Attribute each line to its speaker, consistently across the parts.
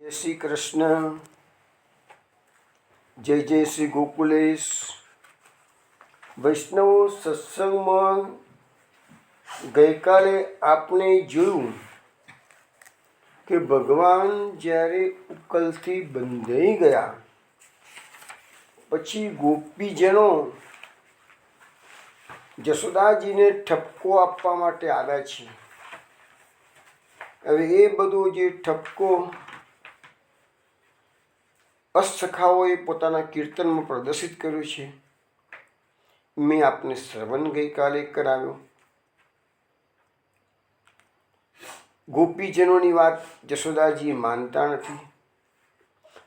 Speaker 1: જય શ્રી કૃષ્ણ. જય જય શ્રી ગોકુલેશ. વૈષ્ણવ સત્સંગમાં ગઈકાલે આપણે જોયું કે ભગવાન જ્યારે ઉકલથી બંધાઈ ગયા પછી ગોપીજનો જશોદાજીને ઠપકો આપવા માટે આવ્યા છે. હવે એ બધો જે ઠપકો અષ્ટસખાઓએ પોતાના કીર્તનમાં પ્રદર્શિત કર્યું છે, મેં આપને શ્રવણ ગઈકાલે કરાવ્યો. ગોપીજનોની વાત જશોદાજી માનતા નથી.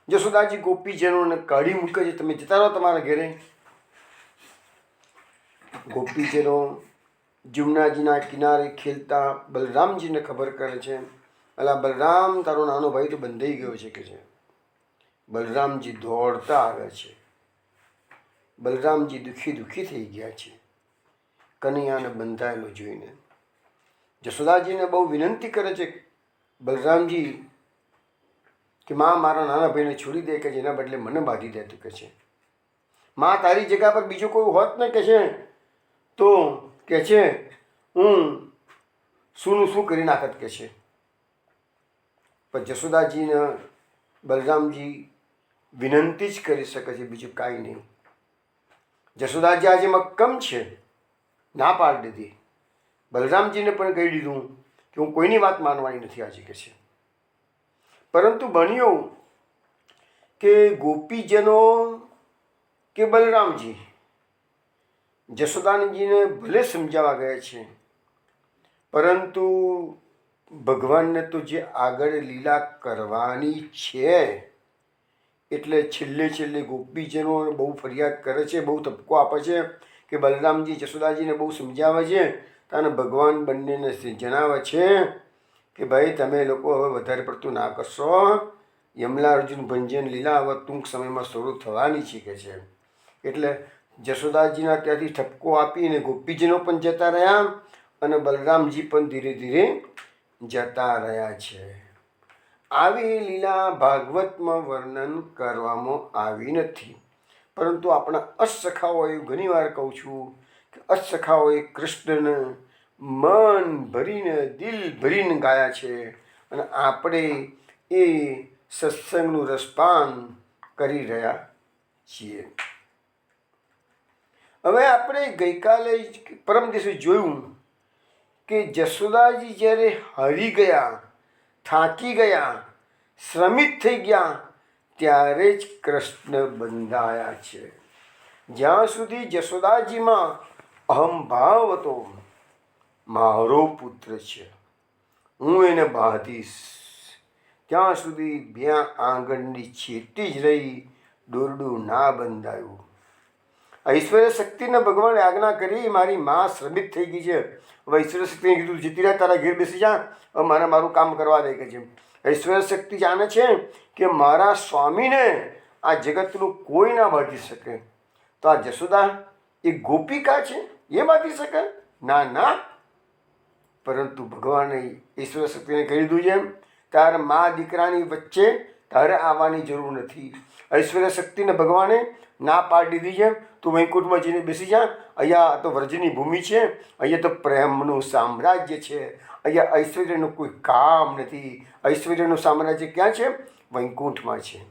Speaker 1: જશોદાજી ગોપીજનોને કાઢી મૂકે છે, તમે જતા રહો તમારા ઘરે. ગોપીજનો જમુનાજીના કિનારે ખેલતા બલરામજીને ખબર કરે છે, અલા બલરામ, તારો નાનો ભાઈ તો બંધાઈ ગયો છે કે છે. બલરામજી દોડતા આવ્યા છે. બલરામજી દુઃખી થઈ ગયા છે કનૈયાને બંધાયેલો જોઈને. જશોદાજીને બહુ વિનંતી કરે છે બલરામજી કે માં, મારા નાના ભાઈને છોડી દે કે જેના બદલે મને બાંધી દે. તું કે છે માં, તારી જગ્યા પર બીજો કોઈ હોત ને કે છે તો કે છે હું શું કરી નાખત કે છે. પણ જશોદાજીને બલરામજી વિનંતી જ કરી શકે છે, બીજું કાંઈ નહીં. જશોદાજી આજે મક્કમ છે, ના પાડી દીધી. બલરામજીને પણ કહી દીધું કે હું કોઈની વાત માનવાની નથી આજે કે છે. પરંતુ બન્યું કે ગોપીજનો કે બલરામજી જશોદાજીને ભલે સમજાવવા ગયા છે, પરંતુ ભગવાનને તો જે આગળ લીલા કરવાની છે એટલે છેલ્લે ગોપીજનો બહુ ફરિયાદ કરે છે, બહુ તબકો આપે છે કે બલરામજી જશોદાજીને બહુ સમજાવે છે. અને ભગવાન બંનેને જણાવે છે કે ભાઈ, તમે લોકો હવે વધારે પડતું ના કરશો. યમલા અર્જુન ભંજન લીલા હવે ટૂંક સમયમાં શરૂ થવાની છે કે છે. એટલે જશોદાજીના ત્યાંથી ઠપકો આપીને ગોપીજનો પણ જતા રહ્યા અને બલરામજી પણ ધીરે ધીરે જતા રહ્યા છે. આવી લીલા ભાગવતમાં વર્ણન કરવામાં આવી નથી, પરંતુ આપણા અષ્ટસખાઓએ, ઘણીવાર કહું છું કે અષ્ટસખાઓએ કૃષ્ણને મન ભરીને, દિલ ભરીને ગાયા છે અને આપણે એ સત્સંગનું રસપાન કરી રહ્યા છીએ. હવે આપણે ગઈકાલે પરમ દિવસે જોયું કે જશોદાજી જ્યારે હારી ગયા, થાકી ગયા, શ્રમિત થઈ ગયા, ત્યારે જ કૃષ્ણ બંધાયા છે. જ્યાં સુધી જશોદાજીમાં અહંભાવ હતો, મારો પુત્ર છે, હું એને બાંધીશ, ત્યાં સુધી બે આંગળની છેટી જ રહી, દોરડું ના બંધાયું. ઐશ્વર્ય શક્તિને ભગવાને આજ્ઞા કરી, મારી માં શ્રમિત થઈ ગઈ છે. હવે ઐશ્વર્ય શક્તિને કીધું, જતી રહ્યા, તારા ઘેર બેસી જા, હવે મારું કામ કરવા દે કે છે. ઐશ્વર્ય શક્તિ જાણે છે કે મારા સ્વામીને આ જગતનું કોઈ ના બાંધી શકે. તો આ જશોદા એ ગોપિકા છે, એ બાંધી શકે? ના. પરંતુ ભગવાને ઈશ્વર શક્તિને કહી દીધું છે, તારે મા દીકરાની વચ્ચે તારે આવવાની જરૂર નથી. ઐશ્વર્ય શક્તિને ભગવાને ના પાડી દીધી છે, તું વૈકુંઠમાં જઈને બેસી જા. અહીંયા તો વ્રજની ભૂમિ છે, અહીંયા તો પ્રેમનું સામ્રાજ્ય છે, અહીંયા ઐશ્વર્યનું કોઈ કામ નથી. ઐશ્વર્યનું સામ્રાજ્ય ક્યાં છે? વૈકુંઠમાં છે.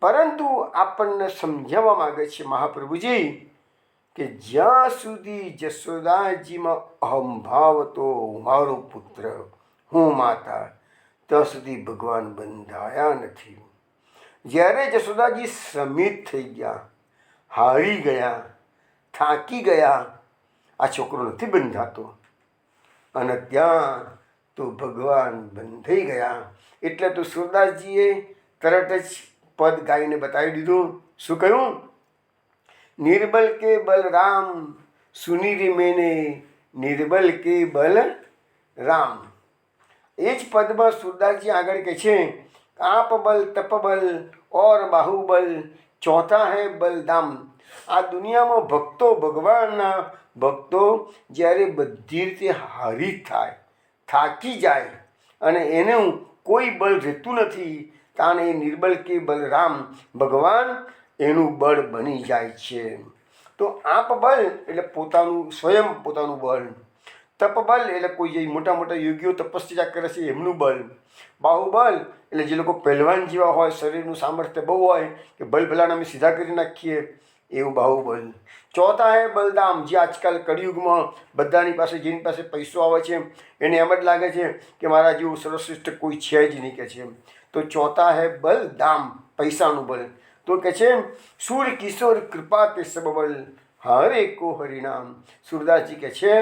Speaker 1: પરંતુ આપણને સમજાવવા માગે છે મહાપ્રભુજી કે જ્યાં સુધી જશોદાજીમાં અહંભાવ હતો, મારો પુત્ર, હું માતા, ત્યાં સુધી ભગવાન બંધાયા નથી. જ્યારે જશોદાજી શ્રમિત થઈ ગયા, હારી ગયા, થાકી ગયા, આ છોકરો નથી બંધાતો, અને ત્યાં તો ભગવાન બંધાઈ ગયા. એટલે તો સુરદાસજીએ તરત જ પદ ગાઈને બતાવી દીધું. શું કહ્યું? નિર્બલ કે બલરામ સુનીરી મેને, નિર્બલ કે બલ રામ. એ જ પદમાં સુરદાસજી આગળ કહે છે, આપ બલ તપ બલ ઓર બાહુબલ, ચોથા હૈ બલદામ. આ દુનિયામાં ભક્તો, ભગવાનના ભક્તો જ્યારે બધી રીતે હારી થાય, થાકી જાય અને એનું કોઈ બળ રહેતું નથી, તાને એ નિર્બળ કે બલરામ ભગવાન એનું બળ બની જાય છે. તો આપ બળ એટલે પોતાનું સ્વયં પોતાનું બળ, તપ બળ એટલે કોઈ જે મોટા મોટા યોગીઓ તપસ્યા કરે છે એમનું બળ, બાહુબળ એટલે જે લોકો પહેલવાન જેવા હોય, શરીરનું સામર્થ્ય બહુ હોય કે ભલભલાને અમે સીધા કરી નાખીએ એવું બાહુબળ. ચોથા હે બલદામ, જે આજકાલ કળિયુગમાં બધાની પાસે, જેની પાસે પૈસો આવે છે એને એમ જ લાગે છે કે મારા જેવું સર્વશ્રેષ્ઠ કોઈ છે જ નહીં કે છે. તો ચોથા હે બલદામ, પૈસાનું બળ. તો કે છે સુર કિશોર કૃપા તે સબ બલ, હરે કો હરિનામ. સુરદાસજી કે છે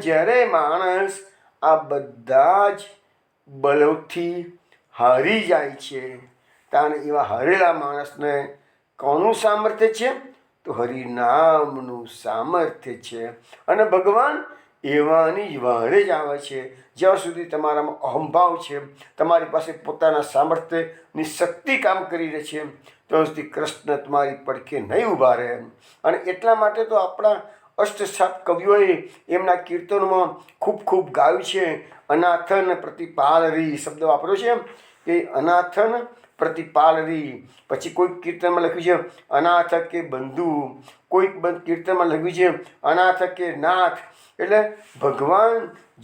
Speaker 1: જ્યારે માણસ આ બધા જ બળોથી હારી જાય છે, ત્યારે એવા હારેલા માણસને કોનું સામર્થ્ય છે? તો હરિનામનું સામર્થ્ય છે. અને ભગવાન એવાની જ વારે જ આવે છે જ્યાં સુધી તમારામાં અહંભાવ છે, તમારી પાસે પોતાના સામર્થ્યની શક્તિ કામ કરી રહે છે, ત્યાં સુધી કૃષ્ણ તમારી પડખે નહીં ઊભા રહે. અને એટલા માટે તો આપણા અષ્ટસાત કવિઓએ એમના કીર્તનમાં ખૂબ ખૂબ ગાયું છે. અનાથન પ્રતિપાલરી શબ્દ વાપર્યો છે કે અનાથન પ્રતિપાલરી. પછી કોઈક કીર્તનમાં લખ્યું છે અનાથ કે બંધુ, કોઈક કીર્તનમાં લખ્યું છે અનાથ કે નાથ. એટલે ભગવાન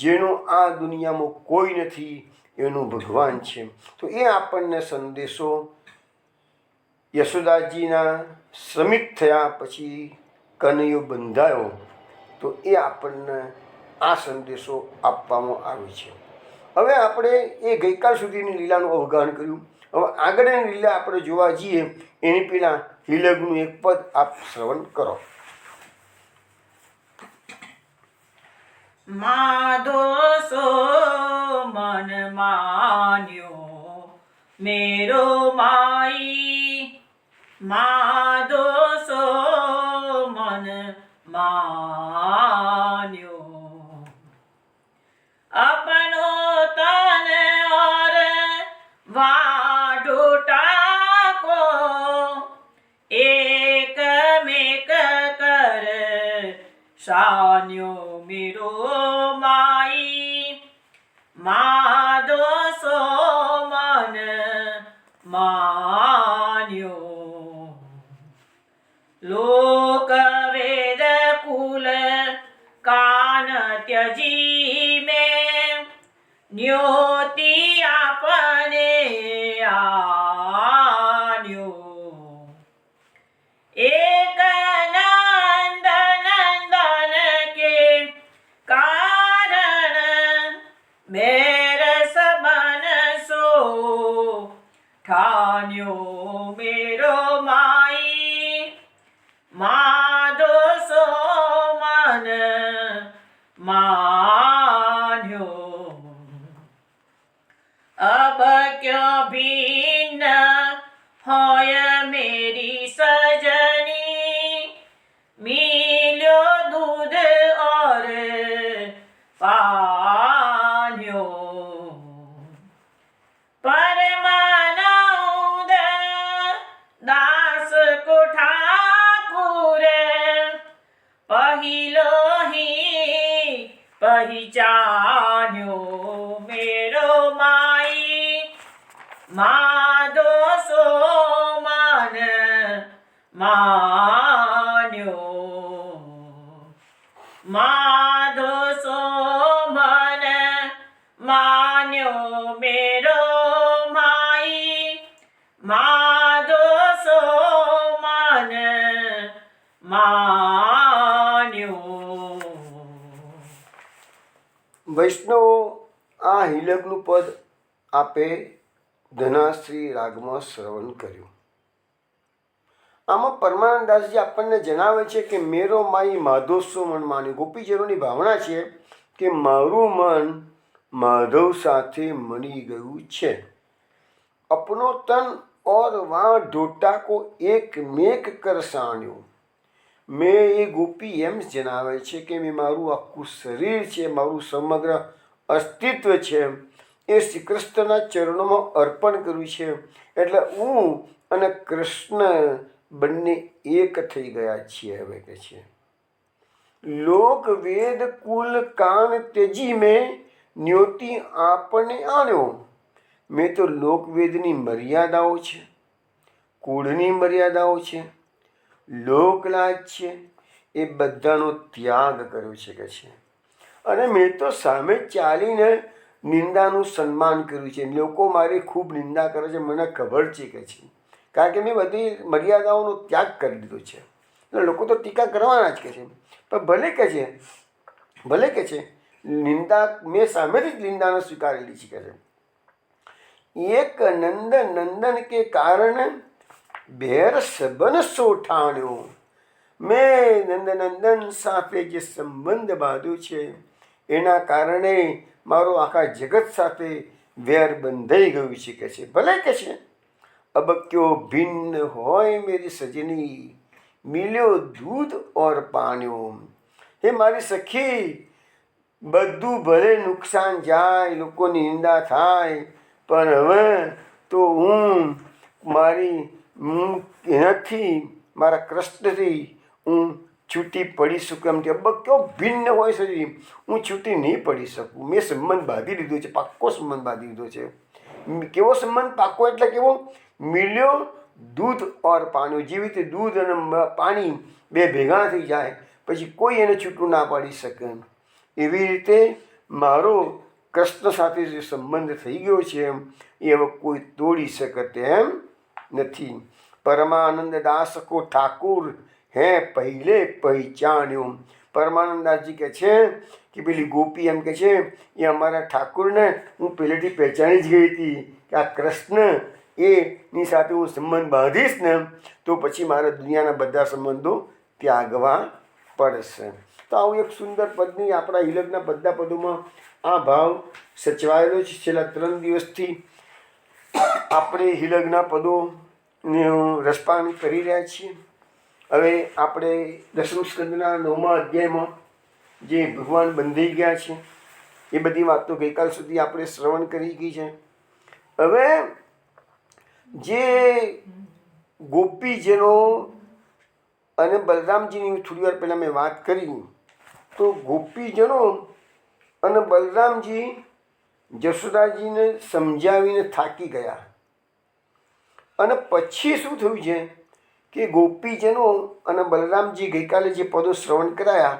Speaker 1: જેનું આ દુનિયામાં કોઈ નથી એનું ભગવાન છે. તો એ આપણને સંદેશો યશોદાજીના શ્રમિક થયા પછી કનૈયો બંધાયો, તો એ આપણને આ સંદેશો આપવામાં આવે છે. હવે આપણે એ ગઈકાલ સુધીની લીલાનું અવગાહન કર્યું. હવે આગળની લીલા આપણે જોવા જઈએ એની પહેલાં હિલગનું એક પદ આપ શ્રવણ કરો.
Speaker 2: માધોસો મન માન્યો મેરો માઈ, માધોસો મન માન્યો अपनो तन और वाढोटा को एक में कर सान्यो मेरो माई, माधोसो मन मान्यो लोक वेद कुल कान त्यजी में न्योति आपने आन्यो, एक नंद नंदन के कारण मेर सबन सो ठान्यो मेरो माई, माधोसो मन मान्यो अब क्यों भिन्न होय मेरी सजनी, मिलो दूध और पान्यो परमानंद दास को ठाकुर पहिलो ही पहिचान्यो मेरो माई, माधोसो मन मान्यो, माधोसो मन मान्यो मेरो माई, माधोसो मन मान्यो.
Speaker 1: વૈષ્ણવો, આ હિલગનું પદ આપે ધનાશ્રી રાગમાં શ્રવણ કર્યું. આમાં પરમાનંદાસજી આપણને જણાવે છે કે મેરો માઈ માધોસો મન માન્યું. ગોપીજનોની ભાવના છે કે મારું મન માધવ સાથે મળી ગયું છે. અપનો તન ઓર વાં ઢોટા કો એક મેક કર સાણ્યો. મેં એ ગોપી એમ જણાવે છે કે મેં મારું આખું શરીર છે, મારું સમગ્ર અસ્તિત્વ છે એ શ્રી કૃષ્ણના ચરણોમાં અર્પણ કર્યું છે. એટલે હું અને કૃષ્ણ બંને એક થઈ ગયા છીએ. હવે કે છે લોક વેદ કુલ કાન ત્યજી મેં ન્યોતી આપણને આણ્યો. મેં તો લોકવેદની મર્યાદાઓ છે, કુળની મર્યાદાઓ છે, લોકલાજ છે, એ બધાનો ત્યાગ કર્યો છે કે છે. અને મેં તો સામે ચાલીને નિંદાનું સન્માન કર્યું છે. લોકો મારી ખૂબ નિંદા કરે છે, મને ખબર છે કે છે, કારણ કે મેં બધી મર્યાદાઓનો ત્યાગ કરી દીધો છે. એટલે લોકો તો ટીકા કરવાના જ કે છે, પણ ભલે કે છે નિંદા મેં સામેથી જ નિંદાને સ્વીકારેલી છે કે છે. એક નંદન કે કારણ બેર સબન સોઠાણ્યો. મેં નંદન સાથે જે સંબંધ બાંધ્યો છે એના કારણે મારો આખા જગત સાથે વેર બંધાઈ ગયું છે કે છે. ભલે કે છે અબક્યો ભિન્ન હોય મેરી સજની, મિલ્યો દૂધ ઓર પાણ્યો. હે મારી સખી, બધું ભલે નુકસાન જાય, લોકોની નિંદા થાય, પણ હવે તો હું એનાથી મારા કૃષ્ણથી હું છૂટી પડી શકું એમ. અબક્યો ભિન્ન હોય સજી, હું છૂટી નહીં પડી શકું. મેં સંબંધ બાંધી લીધો છે, પાક્કો સંબંધ બાંધી લીધો છે. કેવો સંબંધ પાક્કો એટલે કેવો? મિલ્યો દૂધ ઓર પાણી. જેવી રીતે દૂધ અને પાણી બે ભેગા થઈ જાય પછી કોઈ એને છૂટું ના પાડી શકે, એવી રીતે મારો કૃષ્ણ સાથે જે સંબંધ થઈ ગયો છે એ હવે કોઈ તોડી શકે તેમ નથી. પરમાનંદ દાસ કો ઠાકુર હે પહેલે પહેચાન્યો. પરમાનંદદાસજી કહે છે કે પેલી ગોપી એમ કહે છે એ અમારા ઠાકુરને હું પહેલેથી પહેચાની જ ગઈ હતી કે આ કૃષ્ણ એની સાથે હું સંબંધ બાંધીશ ને તો પછી મારે દુનિયાના બધા સંબંધો ત્યાગવા પડશે. તો આવું એક સુંદર પદની આપણા હિલકના બધા પદોમાં આ ભાવ સચવાયેલો છે. છેલ્લા 3 દિવસથી આપણે હિલકના પદોને રસપાન કરી રહ્યા છીએ. હવે આપણે 10મા સ્કંદના 9મા અધ્યાયમાં જે ભગવાન બંધાઈ ગયા છે એ બધી વાતો ગઈકાલ સુધી આપણે શ્રવણ કરી ગઈ છે. હવે જે ગોપીજનો અને બલરામજીની થોડી વાર પહેલાં મેં વાત કરી, તો ગોપીજનો અને બલરામજી જશોદાજીને સમજાવીને થાકી ગયા. અને પછી શું થયું છે કે ગોપીજનો અને બલરામજી ગઈકાલે જે પદો શ્રવણ કરાયા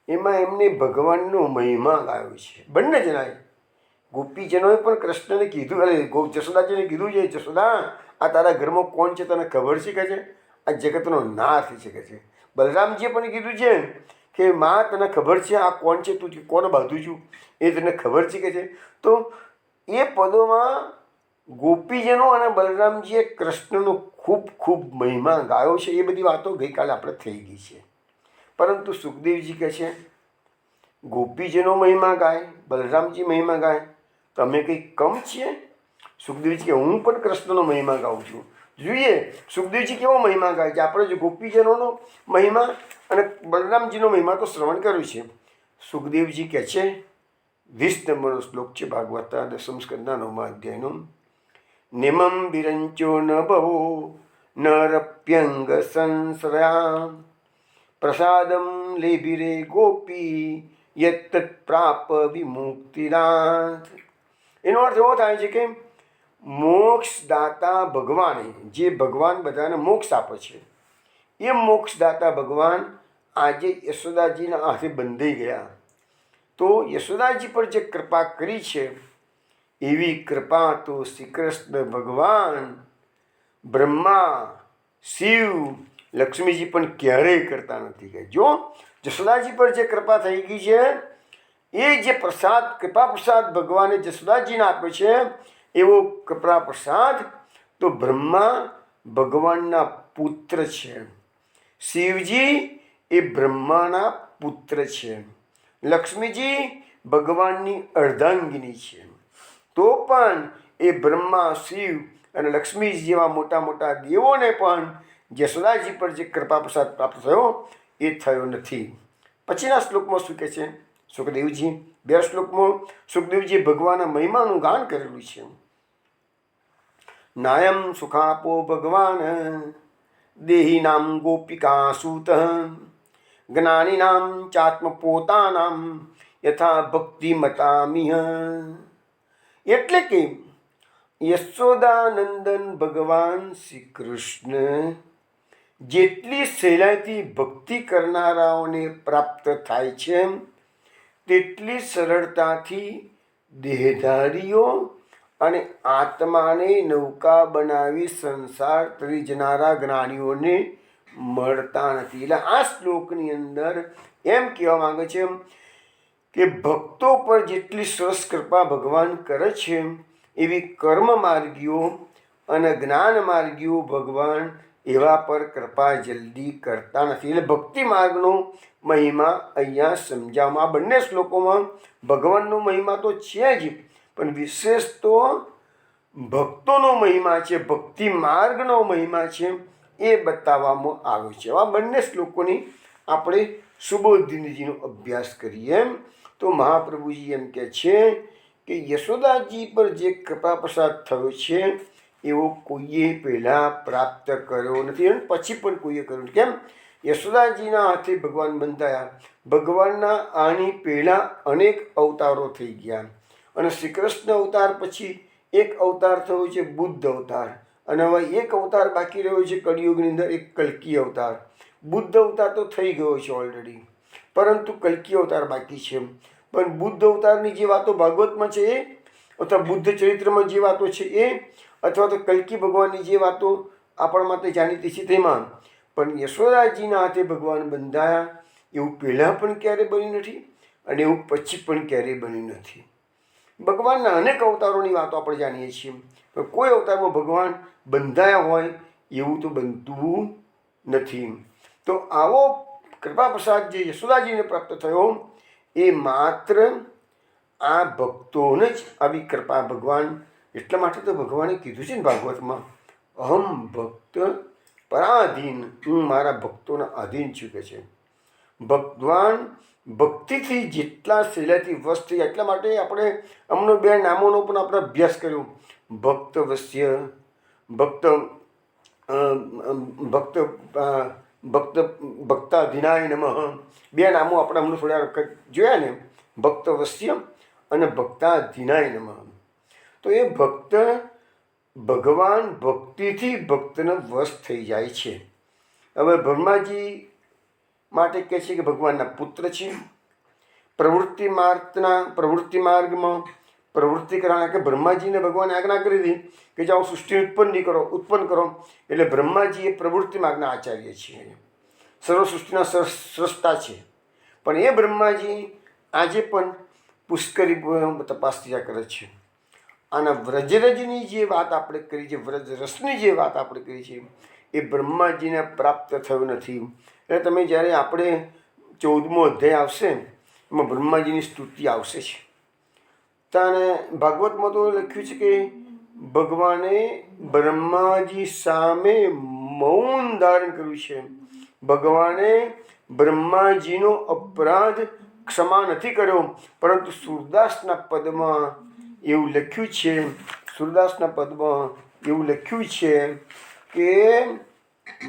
Speaker 1: એમાં એમને ભગવાનનો મહિમા ગાયો છે. બંને જણાએ ગોપીજનોએ પણ કૃષ્ણને કીધું, અરે જશોદાજીને કીધું છે, જશોદા આ તારા ઘરમાં કોણ છે તને ખબર છે કે છે? આ જગતનો નાથ છે કે છે. બલરામજીએ પણ કીધું છે કે માં તને ખબર છે આ કોણ છે, તું કોને બાંધું છું એ તને ખબર છે કે છે. તો એ પદોમાં ગોપીજનો અને બલરામજીએ કૃષ્ણનો ખૂબ ખૂબ મહિમા ગાયો છે. એ બધી વાતો ગઈકાલે આપણે થઈ ગઈ છે. પરંતુ સુખદેવજી કહે છે ગોપીજનો મહિમા ગાય, બલરામજી મહિમા ગાય, તમે કંઈ કમ છીએ? સુખદેવજી કે હું પણ કૃષ્ણનો મહિમા ગાઉં છું. જોઈએ સુખદેવજી કેવો મહિમા ગાય છે. આપણે જો ગોપીજનોનો મહિમા અને બલરામજીનો મહિમા તો શ્રવણ કર્યું છે. સુખદેવજી કહે છે 20 નંબરનો શ્લોક છે ભાગવતા 10મા સ્કંદના 9મા અધ્યાયનો. નિમમ વિરંચો ન ભવો નરપ્યંગ સંશ્રયા પ્રસાદમ લેભિરે ગોપી યત્ત પ્રાપ વિમુક્તિનાથ. એનો અર્થ એવો થાય છે કે મોક્ષદાતા ભગવાન, જે ભગવાન બધાને મોક્ષ આપે છે, એ મોક્ષદાતા ભગવાન આજે યશોદાજીના હાથે બંધાઈ ગયા. તો યશોદાજી પર જે કૃપા કરી છે એવી કૃપા તો શ્રી કૃષ્ણ ભગવાન, બ્રહ્મા, શિવ, લક્ષ્મીજી પણ ક્યારેય કરતા નથી. કે જો જશોદાજી પર જે કૃપા થઈ ગઈ છે એ જે પ્રસાદ, કૃપા પ્રસાદ ભગવાને જશોદાજીને આપ્યો છે એવો કૃપા પ્રસાદ તો બ્રહ્મા ભગવાનના પુત્ર છે, શિવજી એ બ્રહ્માના પુત્ર છે, લક્ષ્મીજી ભગવાનની અર્ધાંગિની છે. તો પણ એ બ્રહ્મા, શિવ અને લક્ષ્મીજી જેવા મોટા મોટા દેવોને પણ જશોદાજી પર જે કૃપા પ્રસાદ પ્રાપ્ત થયો એ થયો નથી. પછીના શ્લોકમાં શું કહે છે સુખદેવજી? 2 શ્લોકમાં સુખદેવજીએ ભગવાનના મહિમાનું ગાન કરેલું છે. નાયમ સુખાપો ભગવાન દેહિનામ ગોપિકા સૂત જ્ઞાનીનામ ચાત્મ પોતાનામ યથા ભક્તિ મતામિહ. એટલે કે યશોદાનંદન ભગવાન શ્રી કૃષ્ણ જેટલી સહેલાઈથી ભક્તિ કરનારાઓને પ્રાપ્ત થાય છે તેટલી સરળતાથી દેહધારીઓ અને આત્માને નૌકા બનાવી સંસાર તરી જનારા જ્ઞાનીઓને મળતા નથી. એટલે આ શ્લોકની અંદર એમ કહેવા માંગે છે કે ભક્તો પર જેટલી સરસ કૃપા ભગવાન કરે છે એવી કર્મ માર્ગીઓ અને જ્ઞાન માર્ગીઓ ભગવાન એવા પર કૃપા જલ્દી કરતા નથી. એટલે ભક્તિ માર્ગનો મહિમા અહીંયા સમજાવવામાં આ બંને શ્લોકોમાં ભગવાનનો મહિમા તો છે જ, પણ વિશેષ તો ભક્તોનો મહિમા છે, ભક્તિ માર્ગનો મહિમા છે એ બતાવવામાં આવ્યો છે. આ બંને શ્લોકોની આપણે સુબોધિનીજીનો અભ્યાસ કરીએ તો મહાપ્રભુજી એમ કહે છે કે યશોદાજી પર જે કૃપા પ્રસાદ થયો છે એવો કોઈએ પહેલાં પ્રાપ્ત કર્યો નથી અને પછી પણ કોઈએ કર્યો નથી. કેમ? યશોદાજીના હાથે ભગવાન બંધાયા. ભગવાનના આની પહેલાં અનેક અવતારો થઈ ગયા અને શ્રી કૃષ્ણ અવતાર પછી એક અવતાર થયો છે બુદ્ધ અવતાર, અને હવે એક અવતાર બાકી રહ્યો છે કળિયુગની અંદર, એક કલ્કી અવતાર. બુદ્ધ અવતાર તો થઈ ગયો છે ઓલરેડી, પરંતુ કલ્કી અવતાર બાકી છે. પણ બુદ્ધ અવતારની જે વાતો ભાગવતમાં છે એ, અથવા બુદ્ધ ચરિત્રમાં જે વાતો છે એ, અથવા તો કલ્કી ભગવાનની જે વાતો આપણા માટે જાણીતી છે તેમાં, પણ યશોદાજીના હાથે ભગવાન બંધાયા એવું પહેલાં પણ ક્યારેય બન્યું નથી અને એવું પછી પણ ક્યારેય બન્યું નથી. ભગવાનના અનેક અવતારોની વાતો આપણે જાણીએ છીએ, પણ કોઈ અવતારમાં ભગવાન બંધાયા હોય એવું તો બનતું નથી. તો આવો કૃપા પ્રસાદ જે યશોદાજીને પ્રાપ્ત થયો એ માત્ર આ ભક્તોને જ આવી કૃપા ભગવાન, એટલા માટે તો ભગવાને કીધું છે ને ભાગવતમાં, અહમ ભક્ત પરાધીન, હું મારા ભક્તોના આધીન છું કે છે. ભગવાન ભક્તિથી જેટલા સહેલાઈથી વશ થઈ, એટલા માટે આપણે અમનો બે નામોનો પણ આપણે અભ્યાસ કર્યો. ભક્ત વશ્ય, ભક્ત ભક્ત ભક્ત ભક્તાધીનાય નમઃ, બે નામો આપણે હમણાં થોડા વખત જોયા ને, ભક્ત વશ્ય અને ભક્તાધીનાય નમઃ. તો એ ભક્ત ભગવાન ભક્તિથી ભક્તને વશ થઈ જાય છે. હવે બ્રહ્માજી માટે કહે છે કે ભગવાનના પુત્ર છે. પ્રવૃત્તિ માર્ગમાં પ્રવૃત્તિ કરવાના કે બ્રહ્માજીને ભગવાને આજ્ઞા કરી હતી કે જાઓ સૃષ્ટિ ઉત્પન્ન કરો. એટલે બ્રહ્માજી એ પ્રવૃત્તિ માર્ગના આચાર્ય છે, સર્વ સૃષ્ટિના સ્રષ્ટા છે. પણ એ બ્રહ્માજી આજે પણ પુષ્કરી તપાસ્યા કરે છે. આના વ્રજરજની જે વાત આપણે કરી છે, વ્રજ રસની જે વાત આપણે કરી છે, એ બ્રહ્માજીને પ્રાપ્ત થયું નથી. એટલે તમે જ્યારે આપણે 14મો અધ્યાય આવશે એમાં બ્રહ્માજીની સ્તુતિ આવશે છે. ત્યાં ભાગવતમાં તો લખ્યું છે કે ભગવાને બ્રહ્માજી સામે મૌન ધારણ કર્યું છે. ભગવાને બ્રહ્માજીનો અપરાધ ક્ષમા નથી કર્યો, પરંતુ સૂરદાસના પદમાં એવું લખ્યું છે, સૂરદાસના પદમાં એવું લખ્યું છે કે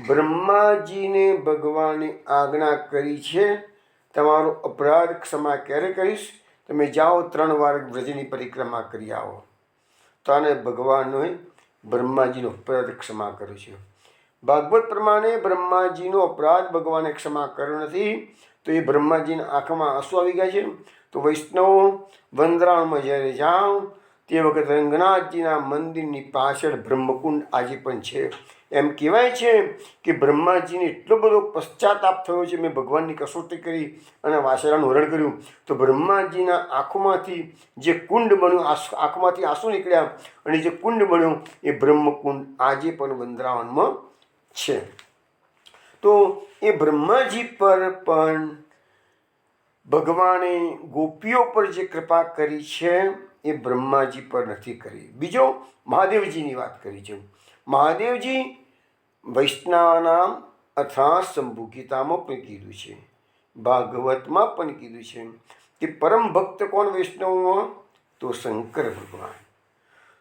Speaker 1: બ્રહ્માજીને ભગવાને આજ્ઞા કરી છે, તમારો અપરાધ ક્ષમા ક્યારે કરીશ? તમે જાઓ 3 વાર વ્રજની પરિક્રમા કરી આવો. તો આને ભગવાનોએ બ્રહ્માજીનો અપરાધ ક્ષમા કર્યો છે. ભાગવત પ્રમાણે બ્રહ્માજીનો અપરાધ ભગવાને ક્ષમા કર્યો નથી, તો એ બ્રહ્માજીના આંખમાં આંસુ આવી ગયા છે. તો વૈષ્ણવો વંદરાવનમાં જ્યારે જાઓ તે વખતે રંગનાથજીના મંદિરની પાછળ બ્રહ્મકુંડ આજે પણ છે. એમ કહેવાય છે કે બ્રહ્માજીને એટલો બધો પશ્ચાતાપ થયો છે, મેં ભગવાનની કસોટી કરી અને વાસરાનું હરણ કર્યું, તો બ્રહ્માજીના આંખોમાંથી જે કુંડ બન્યું, આંખોમાંથી આંસુ નીકળ્યા અને જે કુંડ બન્યું એ બ્રહ્મકુંડ આજે પણ વૃંદાવનમાં છે. તો એ બ્રહ્માજી પર પણ ભગવાને ગોપીઓ પર જે કૃપા કરી છે એ બ્રહ્માજી પર નથી કરી. બીજો મહાદેવજીની વાત કરી છે. મહાદેવજી વૈષ્ણવનામ અથા શંભુ ગીતામાં પણ કીધું છે, ભાગવતમાં પણ કીધું છે કે પરમ ભક્ત કોણ વૈષ્ણવમાં? તો શંકર ભગવાન.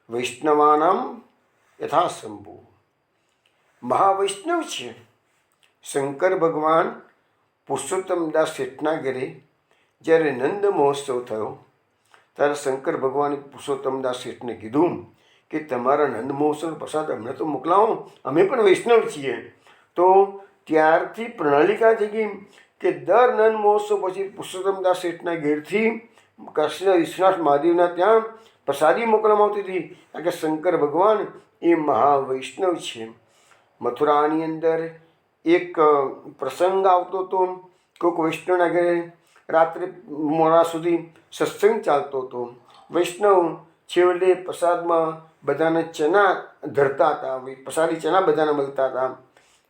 Speaker 1: વૈષ્ણવાનામ યથા શંભુ, મહાવૈષ્ણવ છે શંકર ભગવાન. પુરુષોત્તમ દાસ શેઠના ઘરે જ્યારે નંદ મહોત્સવ થયો ત્યારે શંકર ભગવાને પુરુષોત્તમદાસ શેઠને કીધું કે તમારા નંદ મહોત્સવ પ્રસાદ અમને તો મોકલાવો, અમે પણ વૈષ્ણવ છીએ. તો ત્યારથી પ્રણાલિકા થઈ ગઈ કે દર નંદ મહોત્સવ પછી પુરુષોત્તમદાસ શેઠના ઘેરથી કૃષ્ણ વિશ્વનાથ મહાદેવના ત્યાં પ્રસાદી મોકલવામાં આવતી હતી, કારણ કે શંકર ભગવાન એ મહાવૈષ્ણવ છે. મથુરાની અંદર એક પ્રસંગ આવતો હતો, કોઈક વૈષ્ણવના ઘરે રાત્રે મોડા સુધી સત્સંગ ચાલતો હતો. વૈષ્ણવ છેવટે પ્રસાદમાં બધાને ચના ધરતા હતા, પ્રસાદી ચના બધાને મળતા હતા.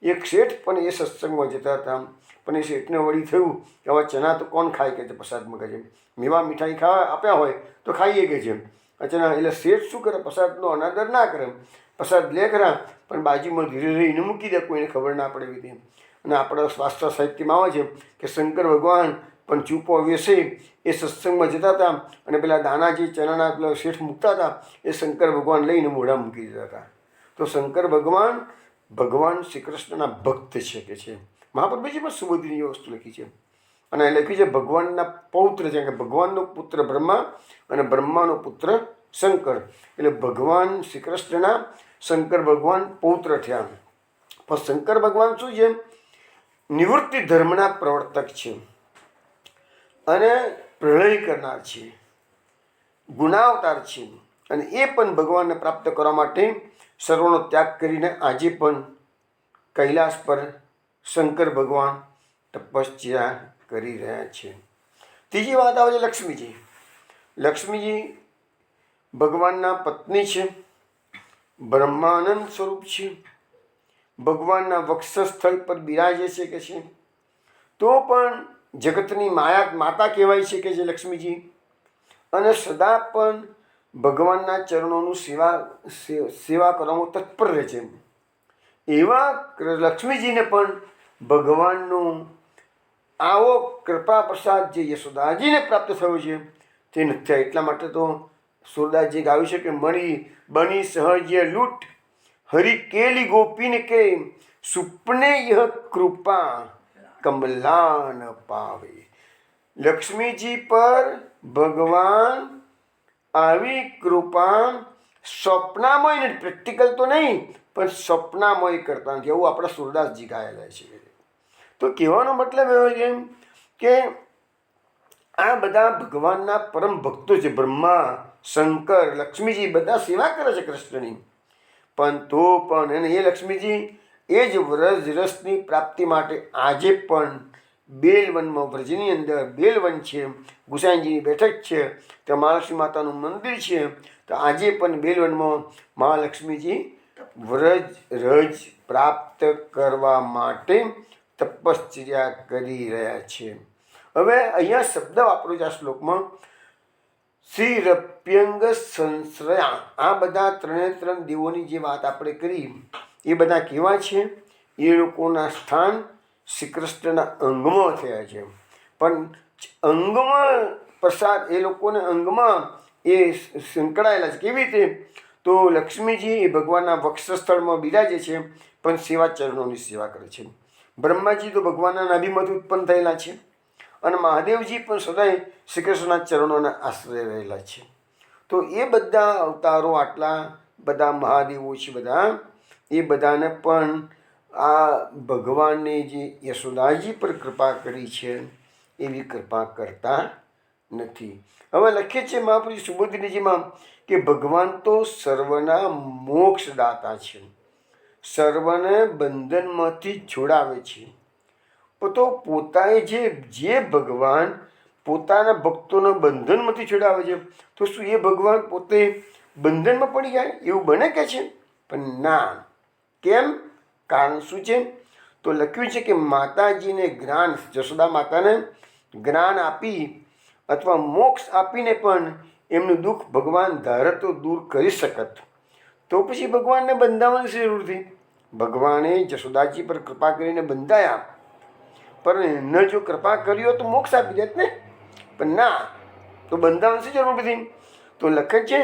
Speaker 1: એક શેઠ પણ એ સત્સંગમાં જતા હતા, પણ એ શેઠને વળી થયું કે આવા ચના તો કોણ ખાય કે છે પ્રસાદમાં, કહે છે મેવા મીઠાઈ ખાવા આપ્યા હોય તો ખાઈએ કે છે ચના. એટલે શેઠ શું કરે, પ્રસાદનો અનાદર ના કરે, પ્રસાદ લે ખરા પણ બાજુમાં ધીરે ધીરે એને મૂકી દે, કોઈને ખબર ના પડે એવી રીતે. અને આપણા શાસ્ત્ર સાહિત્યમાં આવે છે કે શંકર ભગવાન પણ ચૂપો વેસે એ સત્સંગમાં જતા હતા અને પેલા દાના જે ચણાના પેલા શેઠ મૂકતા હતા એ શંકર ભગવાન લઈને મોઢા મૂકી દેતા હતા. તો શંકર ભગવાન શ્રી કૃષ્ણના ભક્ત છે કે છે. મહાપ્રભુજી પણ સુબોધની એ વસ્તુ લખી છે અને એ લખ્યું છે ભગવાનના પૌત્ર છે, કે ભગવાનનો પુત્ર બ્રહ્મા અને બ્રહ્માનો પુત્ર શંકર. એટલે ભગવાન શ્રી કૃષ્ણના શંકર ભગવાન પૌત્ર થયા. પણ શંકર ભગવાન શું છે, નિવૃત્તિ ધર્મના પ્રવર્તક છે અને પ્રલય કરનાર છે, ગુણાવતાર છે. અને એ પણ ભગવાનને પ્રાપ્ત કરવા માટે સર્વનો ત્યાગ કરીને આજે પણ કૈલાસ પર શંકર ભગવાન તપસ્યા કરી રહ્યા છે. ત્રીજી વાત આવે છે લક્ષ્મીજી. લક્ષ્મીજી ભગવાનના પત્ની છે, બ્રહ્માનંદ સ્વરૂપ છે, ભગવાનના વક્ષસ્થળ પર બિરાજે છે કે છે. તો પણ જગતની માતા કહેવાય છે કે જે લક્ષ્મીજી, અને સદા પણ ભગવાનના ચરણોનું સેવા કરવામાં તત્પર રહે છે. એવા લક્ષ્મીજીને પણ ભગવાનનું આવો કૃપા પ્રસાદ જે યશોદાજીને પ્રાપ્ત થયો છે તે નથી થયા. એટલા માટે તો સુરદાસજી ગાયું છે કે મણી બની સહજ લૂટ હરિ કેલી ગોપીને કે સુપને યહ કૃપા કમલા ન પાવે. લક્ષ્મીજી પર ભગવાન આવી કૃપા સ્વપ્નામય, પ્રેક્ટિકલ તો નહીં પણ સ્વપ્નામય કરતા નથી, એવું આપણા સુરદાસજી ગાયેલા છે. તો કહેવાનો મતલબ એવો છે કે આ બધા ભગવાનના પરમ ભક્તો છે. બ્રહ્મા, શંકર, લક્ષ્મીજી બધા સેવા કરે છે કૃષ્ણની. પણ તો પણ એને એ લક્ષ્મીજી એ જ વ્રજ રસની પ્રાપ્તિ માટે આજે પણ બેલવનમાં, વ્રજની અંદર બેલવન છે, ગુસાઈજીની બેઠક છે, ત્યાં મહાલક્ષ્મી માતાનું મંદિર છે. તો આજે પણ બેલવનમાં મહાલક્ષ્મીજી વ્રજ રજ પ્રાપ્ત કરવા માટે તપશ્ચર્યા કરી રહ્યા છે. હવે અહીંયા શબ્દ વાપરો છે આ શ્લોકમાં, શ્રીરપ્યંગ સંશ્રયા. આ બધા ત્રણ દેવોની જે વાત આપણે કરી એ બધા કેવા છે, એ લોકોના સ્થાન શ્રી કૃષ્ણના અંગમાં થયા છે. પણ અંગમાં પ્રસાદ એ લોકોને અંગમાં એ સંકળાયેલા છે. કેવી રીતે? તો લક્ષ્મીજી એ ભગવાનના વક્ષસ્થળમાં બિરાજે છે પણ સેવા ચરણોની સેવા કરે છે. બ્રહ્માજી તો ભગવાનના નાભીમાંથી ઉત્પન્ન થયેલા છે અને મહાદેવજી પણ સદાય શ્રી કૃષ્ણના ચરણોના આશ્રય રહેલા છે. તો એ બધા અવતારો, આટલા બધા મહાદેવો છે બધા, એ બધાને પણ આ ભગવાનને જે યશોદાજી પર કૃપા કરી છે એવી કૃપા કરતા નથી. હવે લખે છે મહાપુરુષ સુબોધનીજીમાં કે ભગવાન તો સર્વના મોક્ષદાતા છે, સર્વને બંધનમાંથી છોડાવે છે. તો પોતાએ જે ભગવાન પોતાના ભક્તોને બંધનમાંથી છોડાવે છે, તો શું એ ભગવાન પોતે બંધનમાં પડી જાય એવું બને કે છે? પણ ના. કેમ? કારણ શું છે? તો લખ્યું છે કે માતાજીને જ્ઞાન, જશોદા માતાને જ્ઞાન આપી અથવા મોક્ષ આપીને પણ એમનું દુઃખ ભગવાન ધારે તો દૂર કરી શકત. તો પછી ભગવાનને બંધાવવાની શી જરૂર હતી? ભગવાને જશોદાજી પર કૃપા કરીને બંધાયા, પણ એમને જો કૃપા કર્યો તો મોક્ષ આપી દેત ને. પણ ના, તો બંધાવવાની શી જરૂર હતી? તો લખે છે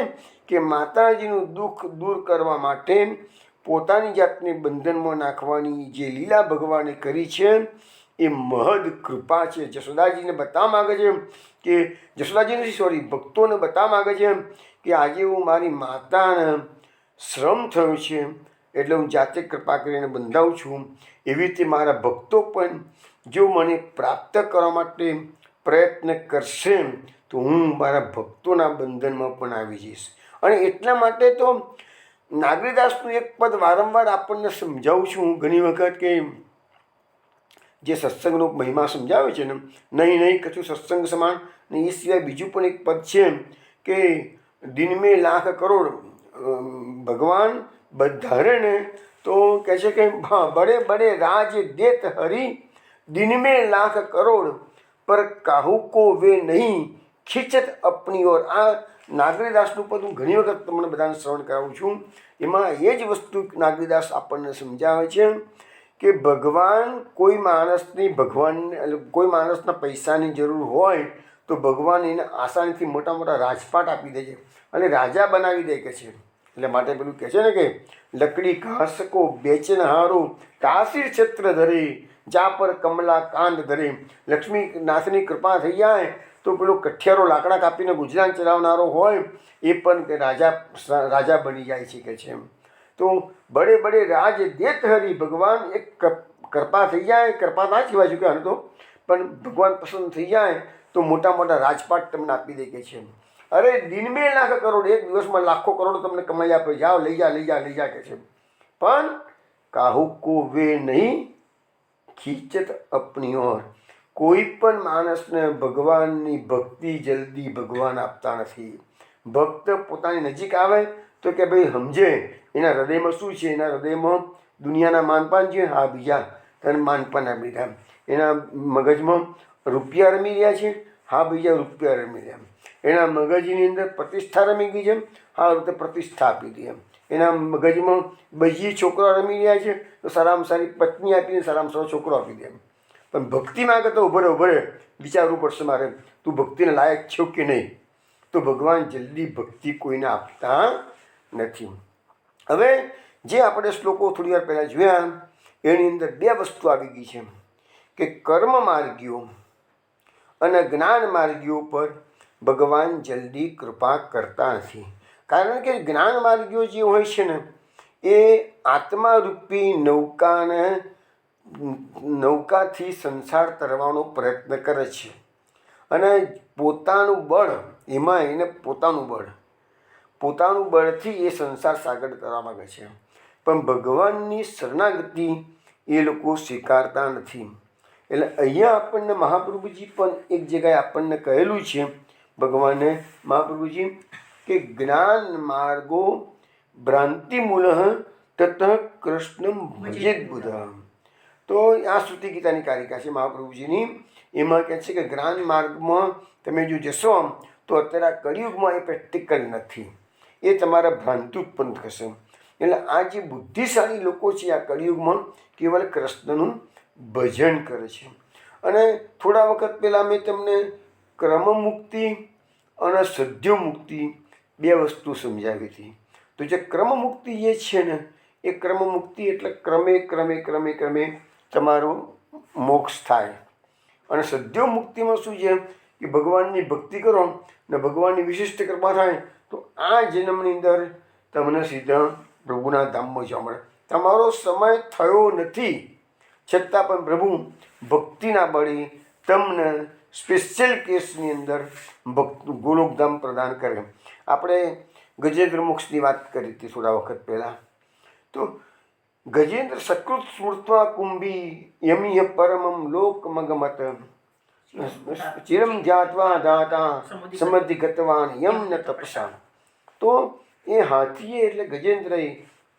Speaker 1: કે માતાજીનું દુઃખ દૂર કરવા માટે પોતાની જાતને બંધનમાં નાખવાની જે લીલા ભગવાને કરી છે એ મહદ કૃપા છે. જશોદાજીને બતાવવા માગે છે કે જશોદાજી નથી, સોરી, ભક્તોને બતાવવા માગે છે કે આજે હું મારી માતાને શ્રમ થયો છે એટલે હું જાતે કૃપા કરીને બંધાવું છું. એવી રીતે મારા ભક્તો પણ જો મને પ્રાપ્ત કરવા માટે પ્રયત્ન કરશે તો હું મારા ભક્તોના બંધનમાં પણ આવી જઈશ. અને એટલા માટે તો નાગરીદાસનું એક પદ વારંવાર આપણને સમજાવું છું હું ઘણી વખત, કે જે સત્સંગનો મહિમા સમજાવે છે ને, નહીં નહીં કશું સત્સંગ સમાન. ને એ સિવાય બીજું પણ એક પદ છે કે દિન મેં લાખ કરોડ ભગવાન બધારે ને તો કહે છે કે હા, બડે બડે રાજ દેત હરી દિન મેં લાખ કરોડ પર કાહુ કો વે નહીં ખીચત અપની ઓર. આ નાગરીદાસનું પદ હું ઘણી વખત તમને બધાને શ્રવણ કરાવું છું. એમાં એ જ વસ્તુ નાગરીદાસ આપણને સમજાવે છે કે ભગવાન કોઈ માણસની કોઈ માણસના પૈસાની જરૂર હોય તો ભગવાન એને આસાનીથી મોટા મોટા રાજપાટ આપી દે છે અને રાજા બનાવી દે કે છે. એટલે માટે પેલું કહે છે ને કે લકડી ઘાસ કો બેચન હારું કાશી છત્ર ધરે જા પર કમલા કાંદ ધરે. લક્ષ્મીનાથની કૃપા થઈ જાય તો પેલો કઠિયારો લાકડા કાપીને ગુજરાન ચલાવનારો હોય એ પણ કે રાજા બની જાય છે કે છે. તો બડે બડે રાજ દેત હરી, ભગવાન એક કૃપા થઈ જાય, કૃપા ના કહેવાય છે કે હાલ તો, પણ ભગવાન પસંદ થઈ જાય તો મોટા મોટા રાજપાટ તમને આપી દે કે છે. અરે દિન મેં લાખ કરોડ, એક દિવસમાં લાખો કરોડ તમને કમાઈ આપે, જાઓ લઈ જા લઈ જા લઈ જા કે છે. પણ કાહુ કો વે નહીં ખીચત અપની ઓર, કોઈ પણ માણસને ભગવાનની ભક્તિ જલ્દી ભગવાન આપતા નથી. ભક્ત પોતાની નજીક આવે તો કે ભાઈ સમજે એના હૃદયમાં શું છે. એના હૃદયમાં દુનિયાના માનપાન છે, હા બીજા તને માનપાન આપી દીધા. એના મગજમાં રૂપિયા રમી રહ્યા છે, હા બીજા રૂપિયા રમી રહ્યા. એના મગજની અંદર પ્રતિષ્ઠા રમી ગઈ છે, હા રીતે પ્રતિષ્ઠા આપી દે. એના મગજમાં બીજી છોકરા રમી રહ્યા છે તો સારામાં સારી પત્ની આપીને સારામાં સારો છોકરો આપી દે. પણ ભક્તિ માગે તો ઉભરે વિચારવું પડશે મારે, તું ભક્તિને લાયક છો કે નહીં. તો ભગવાન જલ્દી ભક્તિ કોઈને આપતા નથી. હવે જે આપણે શ્લોકો થોડી વાર પહેલાં જોયા એની અંદર બે વસ્તુ આવી ગઈ છે કે કર્મ માર્ગીઓ અને જ્ઞાન માર્ગીઓ પર ભગવાન જલ્દી કૃપા કરતા નથી. કારણ કે જ્ઞાન માર્ગીઓ જે હોય છે ને એ આત્મારૂપી નૌકાથી સંસાર તરવાનો પ્રયત્ન કરે છે અને પોતાનું બળ, એમાં એને પોતાનું બળથી એ સંસાર સાગર કરવા માગે છે. પણ ભગવાનની શરણાગતિ એ લોકો સ્વીકારતા નથી. એટલે અહીંયા આપણને મહાપ્રભુજી પણ એક જગ્યાએ આપણને કહેલું છે, ભગવાને મહાપ્રભુજી, કે જ્ઞાન માર્ગો ભ્રાંતિ મૂલઃ તત કૃષ્ણમ ભજેત બુધ. તો આ શ્રુતિ ગીતાની કારિકા છે મહાપ્રભુજીની. એમાં કહે છે કે જ્ઞાન માર્ગમાં તમે જો જશો તો અત્યારે આ કળિયુગમાં એ પ્રેક્ટિકલ નથી, એ તમારા ભ્રાંતિ ઉત્પન્ન થશે. એટલે આ જે બુદ્ધિશાળી લોકો છે આ કળિયુગમાં કેવલ કૃષ્ણનું ભજન કરે છે. અને થોડા વખત પહેલાં મેં તમને ક્રમમુક્તિ અને સદ્યોમુક્તિ બે વસ્તુ સમજાવી હતી. તો જે ક્રમમુક્તિ જે છે ને એ ક્રમમુક્તિ એટલે ક્રમે તમારો મોક્ષ થાય. અને સદ્યોમુક્તિમાં શું છે કે ભગવાનની ભક્તિ કરો ને ભગવાનની વિશિષ્ટ કૃપા થાય તો આ જન્મની અંદર તમને સીધા પ્રભુના ધામમાં જવા મળે. તમારો સમય થયો નથી છતાં પણ પ્રભુ ભક્તિના બળે તમને સ્પેશિયલ કેસની અંદર ગોલોકધામ પ્રદાન કરે. આપણે ગજેન્દ્ર મોક્ષની વાત કરી હતી થોડા વખત પહેલાં. તો ગજેન્દ્ર સકૃત સ્મૃત્વા કુંભી યમિય પરમમ લોકમગમત ચિરમ જાતવા દાતા સમધિ ગતવાન યમ ન તપસા. તો એ હાથીએ એટલે ગજેન્દ્રએ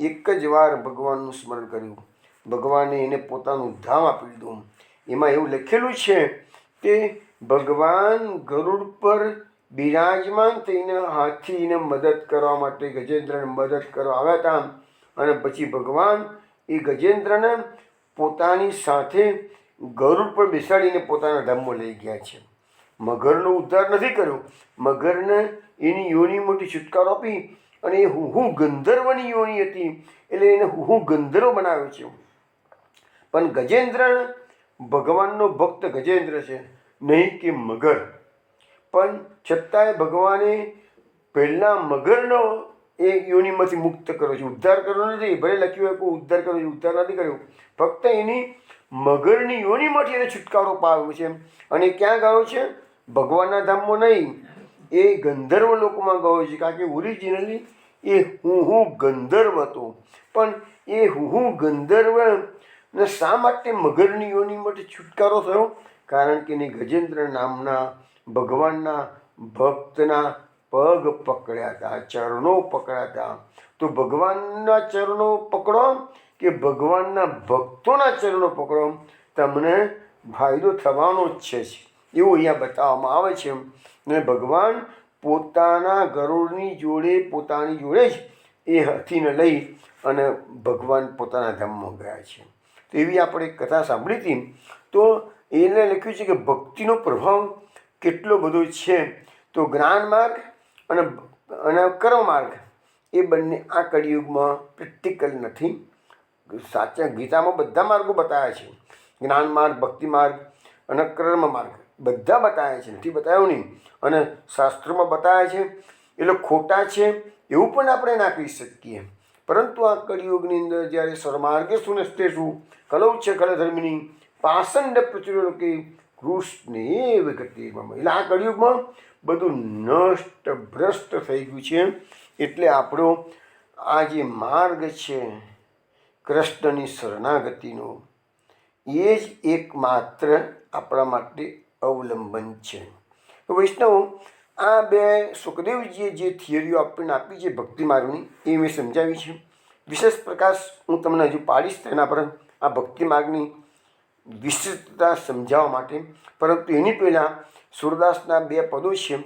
Speaker 1: એક જ વાર ભગવાનનું સ્મરણ કર્યું. ભગવાને એને પોતાનું ધામ આપી દીધું. એમાં એવું લખેલું છે કે ભગવાન ગરુડ પર બિરાજમાન થઈને હાથીને મદદ કરવા માટે ગજેન્દ્રને મદદ કરવા આવ્યા હતા. અને પછી ભગવાન એ ગજેન્દ્રને પોતાની સાથે ગરુડ પર બેસાડીને પોતાના ધામમાં લઈ ગયા છે. મગરનો ઉદ્ધાર નથી કર્યો, મગરને એની યોની મોટી છુટકારો આપી અને એ હું ગંધર્વની યોની હતી એટલે એને હું ગંધર્વ બનાવ્યો છે. પણ ગજેન્દ્ર ભગવાનનો ભક્ત ગજેન્દ્ર છે, નહીં કે મગર. પણ છતાંય ભગવાને પહેલાં મગરનો એ યોનિમાંથી મુક્ત કર્યો છે. ઉદ્ધાર કર્યો નથી, ભલે લખ્યું હોય કોઈ ઉદ્ધાર કર્યો છે, ઉદ્ધાર નથી કર્યો. ફક્ત એની મગરની યોનિમાંથી એને છુટકારો પામ્યો છે. અને ક્યાં ગયો છે? ભગવાનના ધામમાં નહીં, એ ગંધર્વ લોકમાં ગયો છે. કારણ કે ઓરિજિનલી એ હું ગંધર્વ હતો. પણ એ હું ગંધર્વને શા માટે મગરની યોનિમાંથી છુટકારો થયો? કારણ કે એને ગજેન્દ્ર નામના ભગવાનના ભક્તના પગ પકડ્યા હતા, ચરણો પકડ્યા હતા. તો ભગવાનના ચરણો પકડો કે ભગવાનના ભક્તોના ચરણો પકડો, તમને ફાયદો થવાનો જ છે. એવું અહીંયા બતાવવામાં આવે છે. અને ભગવાન પોતાના ગરુડની જોડે, પોતાની જોડે જ એ હાથીને લઈ અને ભગવાન પોતાના ધામમાં ગયા છે. તો એવી આપણે કથા સાંભળી હતી. તો એને લખ્યું છે કે ભક્તિનો પ્રભાવ કેટલો બધો છે. તો જ્ઞાન માર્ગ અને કર્મ માર્ગ એ બંને આ કળિયુગમાં પ્રેક્ટિકલ નથી. સાચા ગીતામાં બધા માર્ગો બતાવ્યા છે. જ્ઞાન માર્ગ, ભક્તિ માર્ગ અને કર્મ માર્ગ બધા બતાવ્યા છે, નથી બતાવ્યું નહીં. અને શાસ્ત્રોમાં બતાવ્યા છે એટલે ખોટા છે એવું પણ આપણે ના કહી શકીએ. પરંતુ આ કળિયુગની અંદર જ્યારે સ્વર્માર્ગે સુનસ્તેષુ કલૌ છે ખલધર્મિની પાષંડ પ્રચુર કે કૃષ્ણ એવ ગતિ. એટલે આ કળિયુગમાં બધું નષ્ટ ભ્રષ્ટ થઈ ગયું છે. એટલે આપણો આ જે માર્ગ છે કૃષ્ણની શરણાગતિનો, એ જ એકમાત્ર આપણા માટે અવલંબન છે. તો વૈષ્ણવ, આ બે સુખદેવજીએ જે થિયરીઓ આપણને આપી છે ભક્તિ માર્ગની, એ મેં સમજાવી છે. વિશેષ પ્રકાશ હું તમને હજુ પાડીશ તેના પર, આ ભક્તિ માર્ગની વિશિષ્ટતા સમજાવવા માટે. પરંતુ એની પહેલાં સુરદાસના બે પદો છે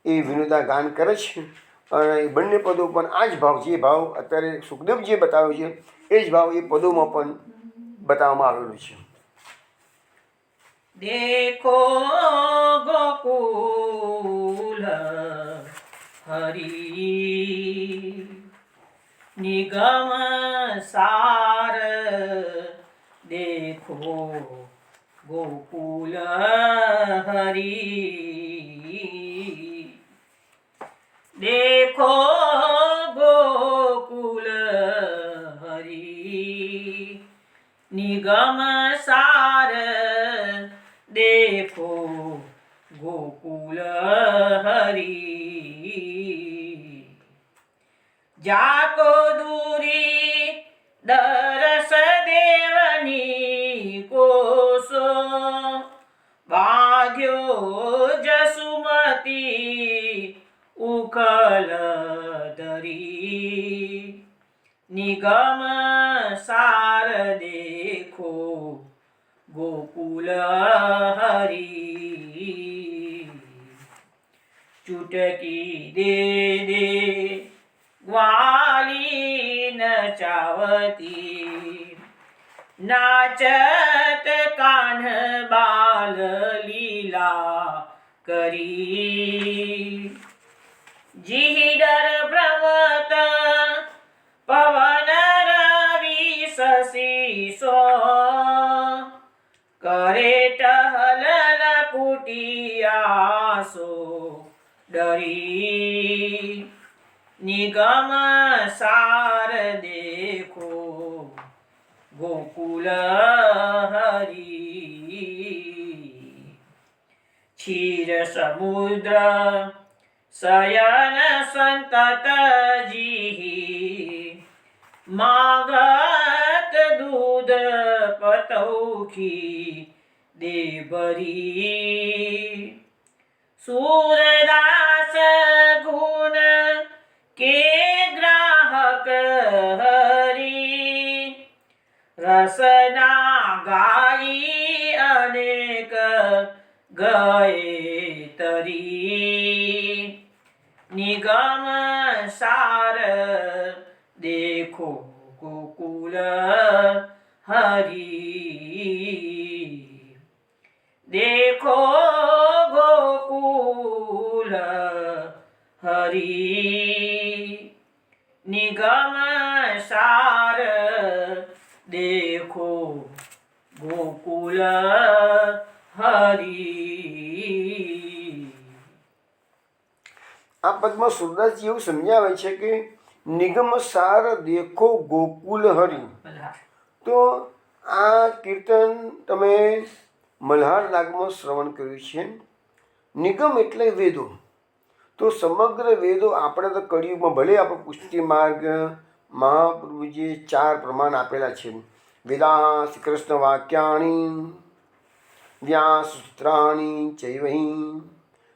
Speaker 1: એ વિનોદા ગાન કરે છે. અને એ બંને પદો પણ આ જ ભાવ, જે ભાવ અત્યારે સુખદેવજીએ બતાવ્યો છે એ જ ભાવ એ પદોમાં પણ બતાવવામાં આવેલો છે.
Speaker 2: देखो गोकुल हरि निगम सार, देखो गोकुल हरि, देखो गोकुल हरि निगम सार, देखो गोकुल हरि. जाको दूरी दरस देवनी कोसो, बाध्यो जसुमती उखल दरी, निगम सार देखो गोकुल हरि. चुटकी दे दे ग्वाली नचावती, नाचत कान्ह बाल लीला करी. जीडर भ्रमत पवन रवि शशि सो, करे टहल लकुटियासो डरी. निगम सार देखो गोकुल हरि. क्षीर समुद्र शयन संतत जी, मागत दूध पतौखी देवरी. सूरदास गुण के ग्राहक हरि, रसना गाई अनेक गए तरी. निगम सार देखो गोकुल हरि. देखो गोकुल हरि, निगम सार देखो गोकुल ગોકુલ હરી.
Speaker 1: આ પદમાં સુરદાસજી એવું સમજાવે છે કે નિગમ સાર દેખો ગોકુલ હરી. તો આ કીર્તન તમે મલ્હાર રાગમાં શ્રવણ કર્યું છે. નિગમ એટલે વેદો. તો સમગ્ર વેદો આપણે તો કળિયુગમાં ભલે આપણે પુષ્ટિ માર્ગ મહાપ્રભુજીએ 4 પ્રમાણ આપેલા છે. વેદાસ કૃષ્ણ વાક્યાણી વ્યાસસૂત્રાણી ચૈવહી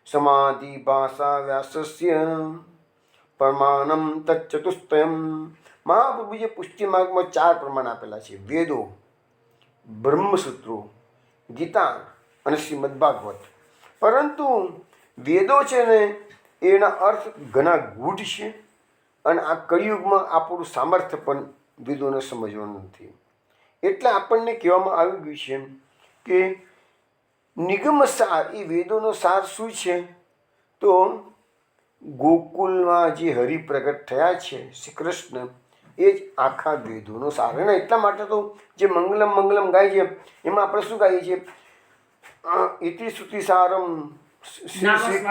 Speaker 1: સમાધિ ભાષા વ્યાસસ્ય પ્રમાણમ તચ્ચતુષ્ટયમ. મહાપ્રભુજીએ પુષ્ટિ માર્ગમાં 4 પ્રમાણ આપેલા છે. વેદો, બ્રહ્મસૂત્રો, ગીતા અને શ્રીમદ ભાગવત. પરંતુ વેદો છે ને એના અર્થ ઘણા ગૂઢ છે અને આ કળિયુગમાં આપણું સામર્થ્ય પણ વેદોને સમજવાનું નથી. એટલે આપણને કહેવામાં આવી ગયું છે કે નિગમ સાર એ વેદોનો સાર શું છે? તો ગોકુલમાં જે હરિ પ્રગટ થયા છે શ્રી કૃષ્ણ, એ જ આખા વેદોનો સાર. અને એટલા માટે તો જે મંગલમ મંગલમ ગાય છે એમાં આપણે શું ગાઈએ છીએ? ઇતિ શ્રુતિ સારમ શ્રી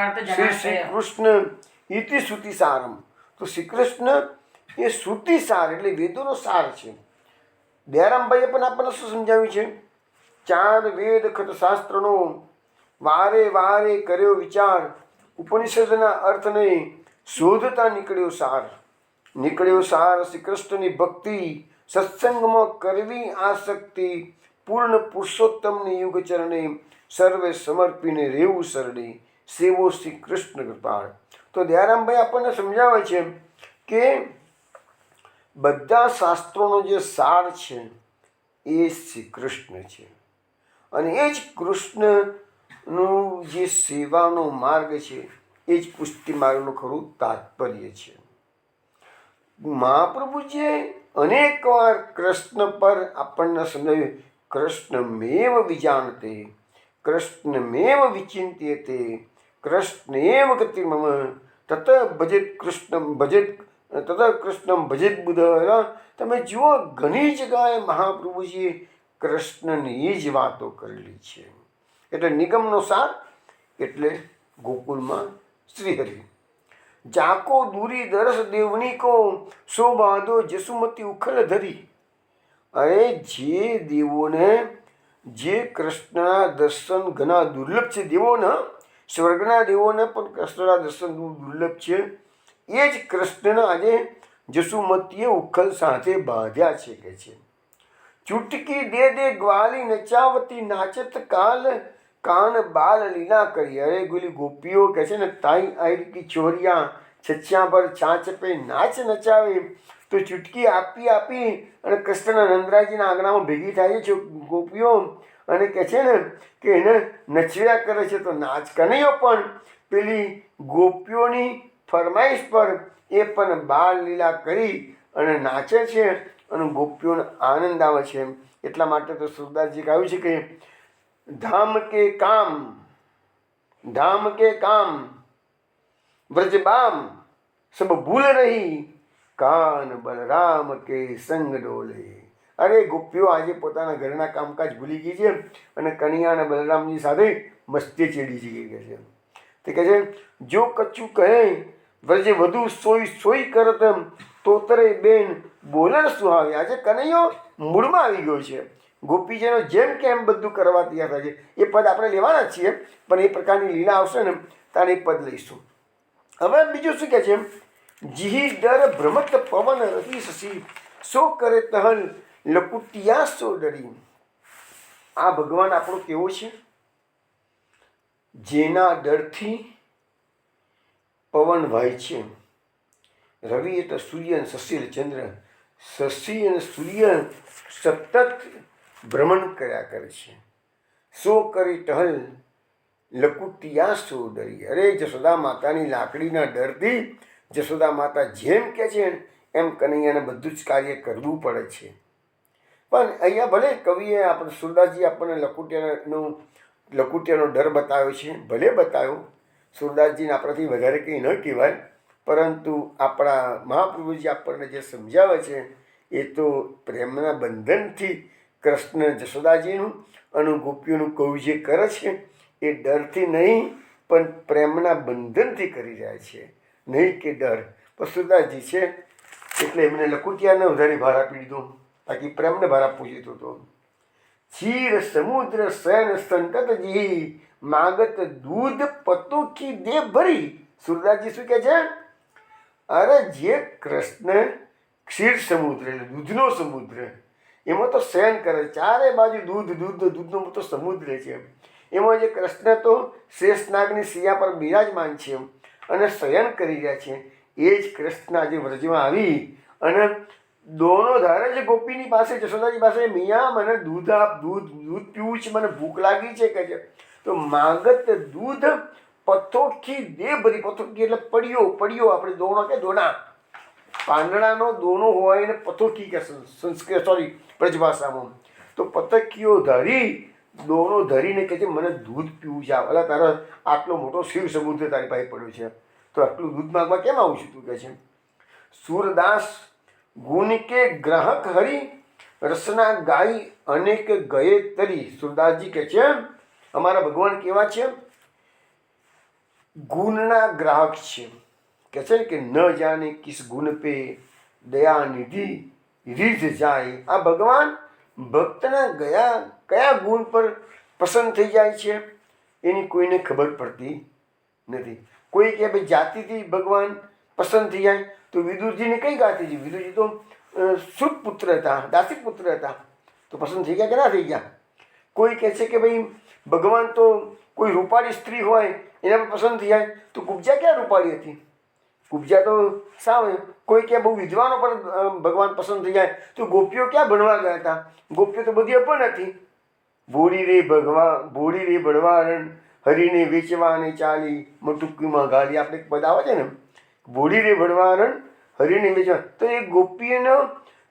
Speaker 1: કૃષ્ણ ઇતિ શ્રુતિ સારમ. તો શ્રી કૃષ્ણ એ શ્રુતિ સાર એટલે વેદોનો સાર છે. દયારામભાઈએ પણ આપણને શું સમજાવ્યું છે? 4 વેદ ખત શાસ્ત્રનો વારે વારે કર્યો વિચાર, ઉપનિષદના અર્થને શોધતા નીકળ્યો સાર. નીકળ્યો સાર શ્રી કૃષ્ણની ભક્તિ, સત્સંગમાં કરવી આસક્તિ, પૂર્ણ પુરુષોત્તમની યુગ ચરણે સર્વે સમર્પીને રહેવું શરણે, સેવો શ્રી કૃષ્ણ કૃપાળ. તો દયારામભાઈ આપણને સમજાવે છે કે બધા શાસ્ત્રોનો જે સાર છે એ શ્રી કૃષ્ણ છે અને એ જ કૃષ્ણનું જે સેવાનો માર્ગ છે એ જ પુષ્ટિ માર્ગનું ખરું તાત્પર્ય છે. મહાપ્રભુજીએ અનેક વાર કૃષ્ણ પર આપણને સમજાવ્યું, કૃષ્ણમેવ વિજાનતે, કૃષ્ણમેવ વિચિંત્યતે, કૃષ્ણેવ ગતિ મમ, તત ભજેત કૃષ્ણમ ભજેત બુધ. તમે જુઓ ઘણી જગ્યાએ મહાપ્રભુજીએ કૃષ્ણની જ વાતો કરેલી છે. એટલે નિગમનો સાર એટલે ગોકુલમાં શ્રીહરિ. જાકો દૂરી દરસ દેવની કો, સો બાંધો જસુમતી ઉખલ ધરી. અરે જે દેવોને જે કૃષ્ણના દર્શન ઘણા દુર્લભ છે, દેવોને સ્વર્ગના દેવોને પણ કૃષ્ણના દર્શન દુર્લભ છે, એ જ કૃષ્ણને આજે જસુમતીએ ઉખલ સાથે બાંધ્યા છે કે છે. ચુટકી દે દે ગ્વાલી નચાવતી નાચત કાલ, કાન બાલ લીલા કરી. અરે ગોલી ગોપીઓ કહે છે ને, તાઈ આઈ કી ચોરિયા છચ્યા પર છાંચ પે નાચ નચાવે. તો ચૂટકી આપી આપી અને કૃષ્ણના નંદરાજીના આંગણામાં ભેગી થાય છે ગોપીઓ અને કહે છે ને કે એને નચવ્યા કરે છે. તો નાચ કનૈયો પણ પેલી ગોપીઓની ફરમાઈશ પર એ પણ બાળ લીલા કરી અને નાચે છે અને ગોપીઓને આનંદ આવે છે. એટલા માટે તો સુરદાસજી કહ્યું છે કે ધામ કે કામ વ્રજબામ સબ ભૂલ રહી, કાન બલરામ કે સંગ ડોલે. અરે ગોપીઓ આજે પોતાના ઘરના કામકાજ ભૂલી ગઈ છે અને કનૈયા અને બલરામજી સાથે મસ્તી ચેડી ગઈ છે. તે કહે છે જો કચ્છું કહે વ્રજે વધુ સોઈ સોઈ કરત, તોતરે બેન બોલણ સુહાવી. આજે કનૈયો મૂળમાં આવી ગયો છે. ગોપીજીનો જેમ કે એમ બધું કરવા તૈયાર થાય છે. એ પદ આપણે લેવાના જ છીએ, પણ એ પ્રકારની લીલા આવશે ને તારે એ પદ લઈશું. હવે બીજું શું કહે છે? જીહી દર ભ્રમત પવન રતિ શશી, સો કરે તહલ લકુટિયા સો ડરી. આ ભગવાન આપણો કેવો છે? જેના ડરથી પવન વાય છે. રવિ એટલે સૂર્ય અને શશી એટલે ચંદ્ર. શશી અને સૂર્ય સતત ભ્રમણ કર્યા કરે છે. સો કરી ટહલ લકુટિયા સો ડરી. અરે જશોદા માતાની લાકડીના ડરથી જશોદા માતા જેમ કહે છે એમ કનૈયાને બધું જ કાર્ય કરવું પડે છે. પણ અહીંયા ભલે કવિએ આપણે સુરદાસજી આપણને લકુટિયાનો ડર બતાવ્યો છે, ભલે બતાવ્યો. સુરદાસજીને આપણાથી વધારે કંઈ ન કહેવાય, પરંતુ આપણા મહાપ્રભુજી આપણને જે સમજાવે છે એ તો પ્રેમના બંધનથી કૃષ્ણ જશોદાજીનું અને ગોપીઓનું કયું જે કરે છે એ ડરથી નહીં પણ પ્રેમના બંધનથી કરી રહ્યા છે, નહીં કે ડર. પશુદાસજી છે એટલે એમને લકુટિયાને વધારે ભાર આપી દીધો, બાકી પ્રેમને ભાર આપવો જોઈતો હતો. क्षीर समुद्र शयन संतत जी मागत दूध पतुकी दे भरी. સુરદાસજી શું કહે છે? અરે જે કૃષ્ણ ક્ષીર સમુદ્ર એટલે દૂધનો સમુદ્ર, એમાં તો શયન કરે, ચારે બાજુ દૂધ દૂધ દૂધનો મોટો સમુદ્ર છે. એમાં જે કૃષ્ણ તો શેષનાગની શિયા પર બિરાજમાન છે અને શયન કરી રહ્યા છે, એ જ કૃષ્ણ આજે વ્રજમાં આવી અને દોનો ધારે છે ગોપીની પાસે, જશોદાજી પાસે, મિયા મને દૂધ આપ, દૂધ દૂધ પીવું છે, મને ભૂખ લાગી છે કહે છે. તો માગત દૂધ પથોકી દે ભરી. પથોકી એટલે પડ્યો, પડ્યો આપણે દોણો કે દોણા, પાંદડાનો દોણો હોય ને પથોકી કે સંસ્કૃત સોરી બ્રજભાષામાં. તો પતકીઓ ધરી, દોણો ધરીને કહે છે મને દૂધ પીવું છે. અલા તારો આટલો મોટો શિવ સમુદ્ર તારી પાસે પડ્યો છે, તો આટલું દૂધ માગવા કેમ આવું છું તું કહે છે. સુરદાસ ગુણ કે ગ્રાહક હરી રસના ગાઈ અનેક ગયે તરી. સુરદાસજી કહે છે અમારા ભગવાન કેવા છે? ગુણના ગ્રાહક છે. કહે છે કે ન જાને કિસ ગુણ પે દયા નિધિ રીઝ જાય. આ ભગવાન ભક્તના કયા ગુણ પર પસંદ થઈ જાય છે એની કોઈને ખબર પડતી નથી. કોઈ કે ભાઈ જાતિથી ભગવાન પસંદ થઈ જાય તો વિદુરજીને કઈ જાતિથી? વિદુરજી તો સુત પુત્ર હતા, દાસિક પુત્ર હતા, તો પસંદ થઈ ગયા કે ના થઈ ગયા? કોઈ કહે છે કે ભાઈ ભગવાન તો કોઈ રૂપાળી સ્ત્રી હોય એના પર પસંદ થઈ જાય, તો કુબ્જા ક્યાં રૂપાળી હતી? કુબ્જા તો સાવ. કોઈ કે બહુ વિદ્વાનો પર ભગવાન પસંદ થઈ જાય, તો ગોપીઓ ક્યાં ભણવા ગયા હતા? ગોપીઓ તો બધી અપણ હતી. ભોળી રે ભડવારણ હરીને વેચવાને ચાલી મટુકીમાં ગાલી. આપણે એક પદ આવે છે ને, ભોળી રે ભડવારણ હરીને વેચવા. તો એ ગોપીનો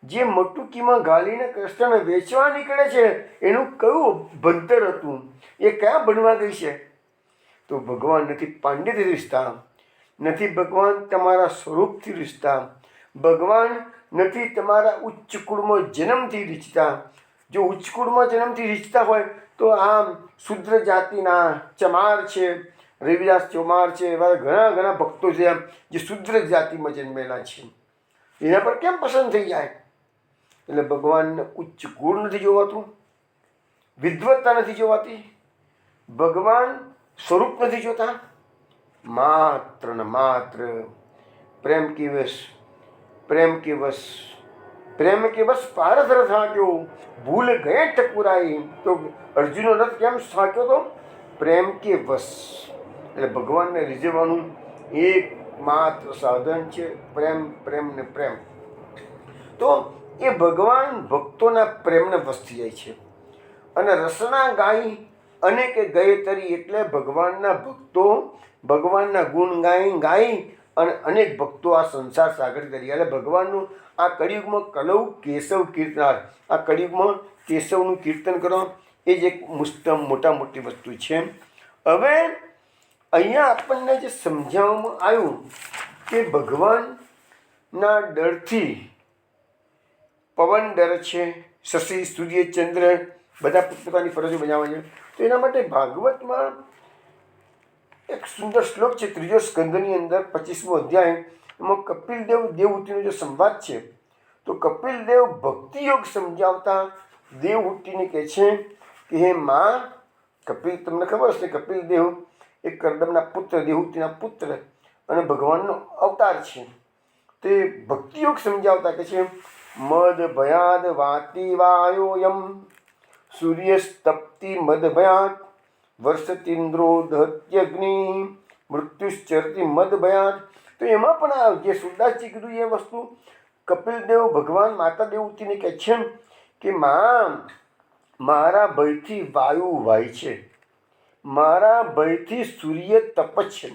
Speaker 1: જે મટુકીમાં ગાલીને કૃષ્ણને વેચવા નીકળે છે એનું કયું ભણતર હતું? એ ક્યાં ભણવા ગઈ છે? તો ભગવાન નથી પાંડિત્યથી રીઝતા, નથી ભગવાન તમારા સ્વરૂપથી રીઝતા, ભગવાન નથી તમારા ઉચ્ચ કુળમાં જન્મથી રીઝતા. જો ઉચ્ચ કુળમાં જન્મથી રીઝતા હોય તો આમ શુદ્ર જાતિના ચમાર છે, રવિદાસ ચોમાર છે, એવા ઘણા ઘણા ભક્તો છે જે શુદ્ર જાતિમાં જન્મેલા છે, એના પર કેમ પસંદ થઈ જાય? એટલે ભગવાનને ઉચ્ચ ગુણ નથી જોવાતું, વિદ્વત્તા નથી જોવાતી, ભગવાન સ્વરૂપ નથી જોતા, માત્ર ને માત્ર પ્રેમ કે વશ પારસ રથ હાંક્યો ભૂલ ગયે ટકુરાઈ. તો અર્જુનનો રથ કેમ હાંક્યો તો? પ્રેમ કે વશ. એટલે ભગવાનને રીઝવવાનું એકમાત્ર સાધન છે પ્રેમ ને પ્રેમ. તો એ ભગવાન ભક્તોના પ્રેમને વશ થઈ જાય છે. અને રસના ગાઈ અનેક ગયે તરી એટલે ભગવાનના ભક્તો ભગવાનના ગુણ ગાઈ અને અનેક ભક્તો આ સંસાર સાગર કરી. એટલે ભગવાનનું આ કળિયુગમાં કલૌ કેશવ કીર્તનાર, આ કળિયુગમાં કેશવનું કીર્તન કરો એ જ એક મોટા મોટી વસ્તુ છે. હવે અહીંયા આપણને જે સમજાવવામાં આવ્યું કે ભગવાનના ડરથી પવન ડરે છે, શશી સૂર્ય ચંદ્ર બધા પોતપોતાની ફરજો બજાવે છે. તો એના માટે ભાગવતમાં એક સુંદર શ્લોક છે, 3 સ્કંદની અંદર 25મો અધ્યાય. એમાં કપિલદેવ દેવહૂતિનો જે સંવાદ છે, તો કપિલદેવ ભક્તિયોગ સમજાવતા દેવહૂતિને કહે છે કે હે માં, કપિલ તમને ખબર હશે કપિલદેવ એક કરદમના પુત્ર, દેવહૂતિના પુત્ર અને ભગવાનનો અવતાર છે. તે ભક્તિયોગ સમજાવતા કહે છે મદ ભયાદ વાતી વાયોયમ સૂર્યસ્તપ્તિ મદ ભયાત વર્ષતિન્દ્રો દહત્યગ્નિ મૃત્યુશ્ચરતી મદ ભયાત. તો એમાં પણ આ જે સુરદાસજી કીધું એ વસ્તુ કપિલદેવ ભગવાન માતા દેવહૂતિને કહે છે કે માં, મારા ભયથી વાયુ વાય છે, મારા ભયથી સૂર્ય તપે છે,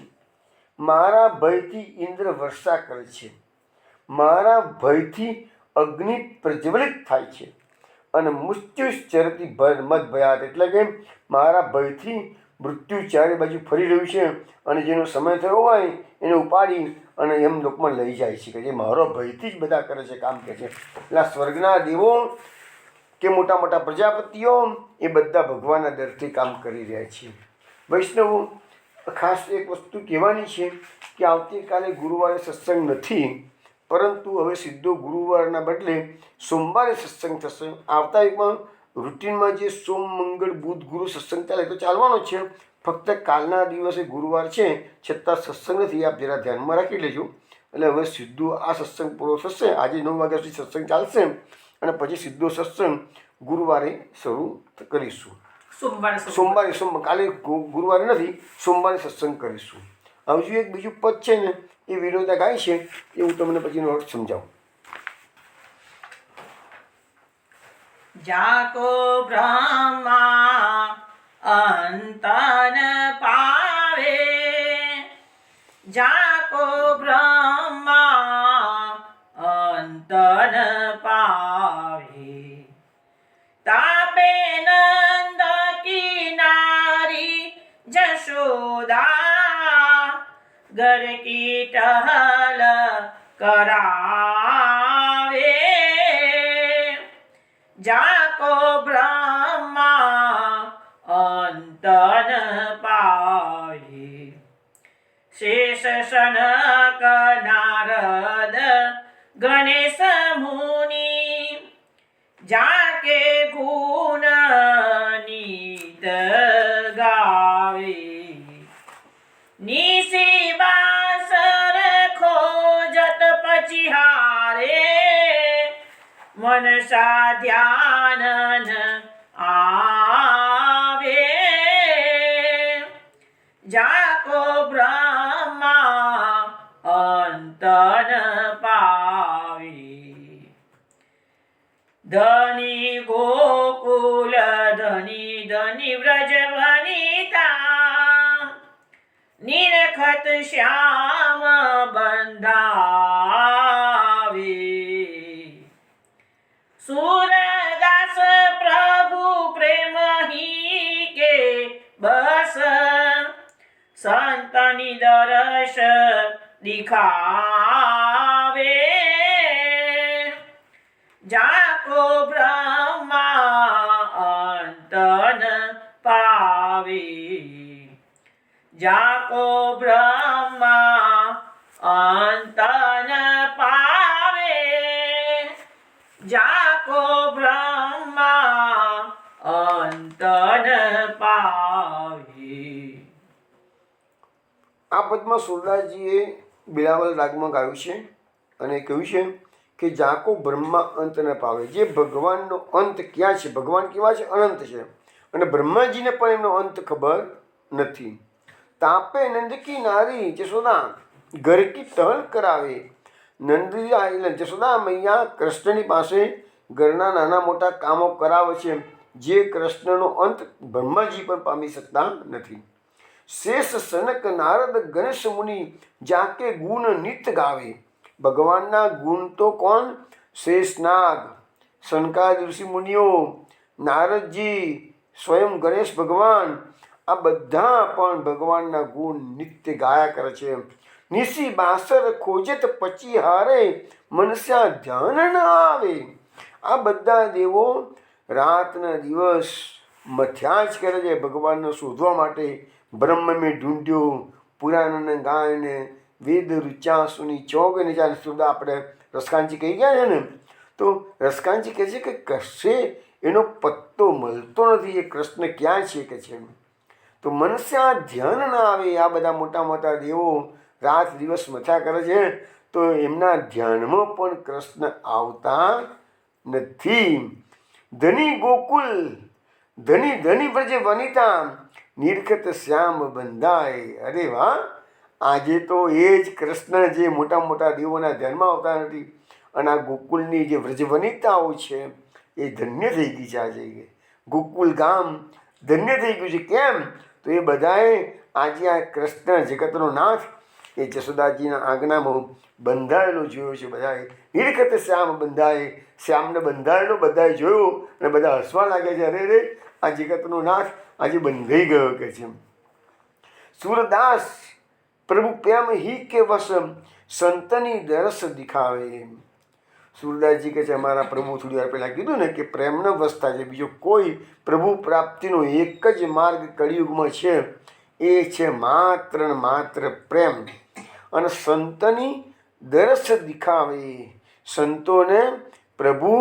Speaker 1: મારા ભયથી ઇન્દ્ર વર્ષા કરે છે, મારા ભયથી અગ્નિ પ્રજ્વલિત થાય છે અને મૃત્યુશ્ચરતી મદ ભયાત એટલે કે મારા ભયથી મૃત્યુ ચારે બાજુ ફરી રહ્યું છે અને જેનો સમય થયો હોય એને ઉપાડી અને એમ લોકમાં લઈ જાય છે કે જે મારો ભયથી જ બધા કરે છે કામ કે છે. એટલે સ્વર્ગના દેવો કે મોટા મોટા પ્રજાપતિઓ એ બધા ભગવાનના દરથી કામ કરી રહ્યા છે. વૈષ્ણવો, ખાસ એક વસ્તુ કહેવાની છે કે આવતીકાલે ગુરુવારે સત્સંગ નથી, પરંતુ હવે સીધો ગુરુવારના બદલે સોમવારે સત્સંગ થશે. આવતા એકમાં રૂટિનમાં જે સોમ મંગળ બુધ ગુરુ સત્સંગ ચાલે તો ચાલવાનો છે, ફક્ત કાલના દિવસે ગુરુવાર છે છતાં સત્સંગ નથી. આપ જરા ધ્યાનમાં રાખી લેજો. એટલે હવે સીધું આ સત્સંગ પૂરો થશે. આજે 9 વાગ્યા સુધી સત્સંગ ચાલશે અને પછી સીધો સત્સંગ ગુરુવારે શરૂ કરીશું. સોમવારે કાલે ગુરુવારે નથી, સોમવારે સત્સંગ કરીશું. હજુ એક બીજું પદ છે ને, એ વિનોદા ગાય છે, એ હું તમને પછીનો અર્થ સમજાવું.
Speaker 2: જાકો બ્રહ્મા અંતન પાવે, જાકો બ્રહ્મા અંતન પાવે, તાપે નંદ કી નારી જશોદા, ગર કી ટહલ કરાવે, જાકો બ્રહ્મા અંતન પાવે, શેષ શનક નારદ ગણેશ મુનિ, જાકે ગુણ નીત ગાવે, નિશી બાસર ખોજત પચિહારે, મનસા ધ્યાનન આવે, જાકો બ્રહ્મા અંતન પાવે, ધની ગોકુલ ધની ધની વ્રજ વનિતા, નિરખત શ્યામ બંધાવે, सूरदास प्रभु प्रेम ही के बस, संतनि दरस दिखावे, जाको ब्रह्मा अंतन पावे, जाको ब्रह्मा अंतन पावे, જાકો બ્રહ્મા અંતન પાવે.
Speaker 1: આ પદમાં સુરદાસજીએ બિલાવલ રાગમાં ગાયું છે અને કહ્યું છે કે જાકો બ્રહ્મા અંત ન પાવે. જે ભગવાનનો અંત ક્યાં છે, ભગવાન કેવા છે, અનંત છે, અને બ્રહ્માજીને પણ એમનો અંત ખબર નથી. તાપે નંદકી નારી જશોદા ઘર કી ટહલ કરાવે. નંદજી એટલે જશોદા મૈયા કૃષ્ણની પાસે ઘરના નાના મોટા કામો કરાવે છે, જે કૃષ્ણનો અંત બ્રહ્માજી પણ પામી શકતા નથી. શેષ સનક નારદ ગણેશ મુનિ જાકે ગુણ નિત ગાવે. ભગવાનના ગુણ તો કોણ? શેષનાગ, સનકાદિ ઋષિ મુનિઓ, નારદજી, સ્વયં ગણેશ ભગવાન, આ બધા પણ ભગવાનના ગુણ નિત્ય ગાયા કરે છે. નિશી બાસર ખોજત પછી હારે, મનસ્યા ધ્યાન ન આવે. આ બધા દેવો રાતના દિવસ મથ્યા જ કરે છે ભગવાનને શોધવા માટે. બ્રહ્મ મેં ઢૂંઢ્યો, પુરાણને ગાયને, વેદ રુચાસુની ચોગને ચાલે સુધા આપણે રસકાંતજી કહી ગયા છે ને, તો રસકાંતજી કહે છે કે કશે એનો પત્તો મળતો નથી, એ કૃષ્ણ ક્યાં છે કે છે. તો મનસ્યા ધ્યાન ના આવે. આ બધા મોટા મોટા દેવો રાત દિવસ મથા કરે છે, તો એમના ધ્યાનમાં પણ કૃષ્ણ આવતા નથી. ધની ગોકુલ ધની ધની વ્રજ વનિતા, નિરખત શ્યામ બંધાય. અરે વાહ! આજે તો એ જ કૃષ્ણ જે મોટા મોટા દેવોના ધ્યાનમાં આવતા નથી, અને આ ગોકુલની જે વ્રજ વનિતાઓ છે એ ધન્ય થઈ ગઈ છે. આજે ગોકુલ ગામ ધન્ય થઈ ગયું છે. કેમ? તો એ બધાએ આજે આ કૃષ્ણ જગતનો નાથ એ જશોદાજીના આંગણામાં બંધાયેલો જોયો છે. બધાએ નિરખત શ્યામ બંધાય, શ્યામને બંધાયેલો બધાએ જોયો અને બધા હસવા લાગ્યા છે. અરે રે, આ જગતનો નાથ આજે બંધાઈ ગયો કે છે. સુરદાસ પ્રભુ પ્રેમ હી કે વસ, સંતની દરસ દિખાવે. સુરદાસજી કહે છે અમારા પ્રભુ થોડી વાર પહેલાં કીધું ને કે પ્રેમનો વશ થાય છે, બીજો કોઈ પ્રભુ પ્રાપ્તિનો એક જ માર્ગ કળિયુગમાં છે, એ છે માત્ર ને માત્ર પ્રેમ. અને સંતની દરસ દિખાવે, સંતોને પ્રભુ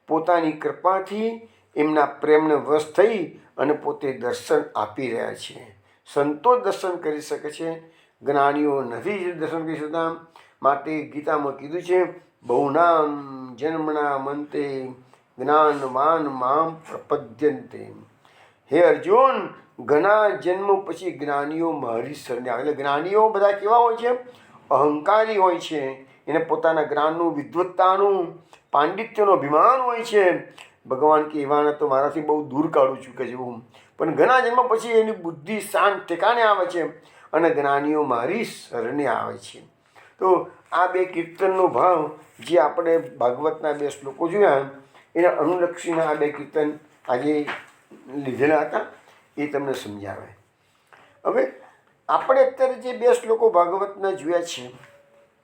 Speaker 1: પોતાની કૃપાથી એમના પ્રેમને વશ થઈ અને પોતે દર્શન આપી રહ્યા છે. સંતો દર્શન કરી શકે છે, જ્ઞાનીઓ નથી દર્શન કરી શકતા. માટે ગીતામાં કીધું છે બહુનામ જન્મના મંતે જ્ઞાનવાન મામ પ્રપદ્યંતે. હે અર્જુન, ઘણા જન્મો પછી જ્ઞાનીઓ મારી શરણે આવે. એટલે જ્ઞાનીઓ બધા કેવા હોય છે? અહંકારી હોય છે, એને પોતાના જ્ઞાનનું, વિદ્વત્તાનું, પાંડિત્યનો અભિમાન હોય છે. ભગવાન કે એવાને તો મારાથી બહુ દૂર કાઢું છું કે જેવું. પણ ઘણા જન્મ પછી એની બુદ્ધિ શાંત ઠેકાણે આવે છે અને જ્ઞાનીઓ મારી શરણે આવે છે. તો આ બે કીર્તનનો ભાવ જે આપણે ભાગવતના 2 શ્લોકો જોયા એના અનુલક્ષીના આ 2 કીર્તન આજે લીધેલા હતા, એ તમને સમજાવે. હવે આપણે અત્યારે જે 2 શ્લોકો ભાગવતના જોયા છે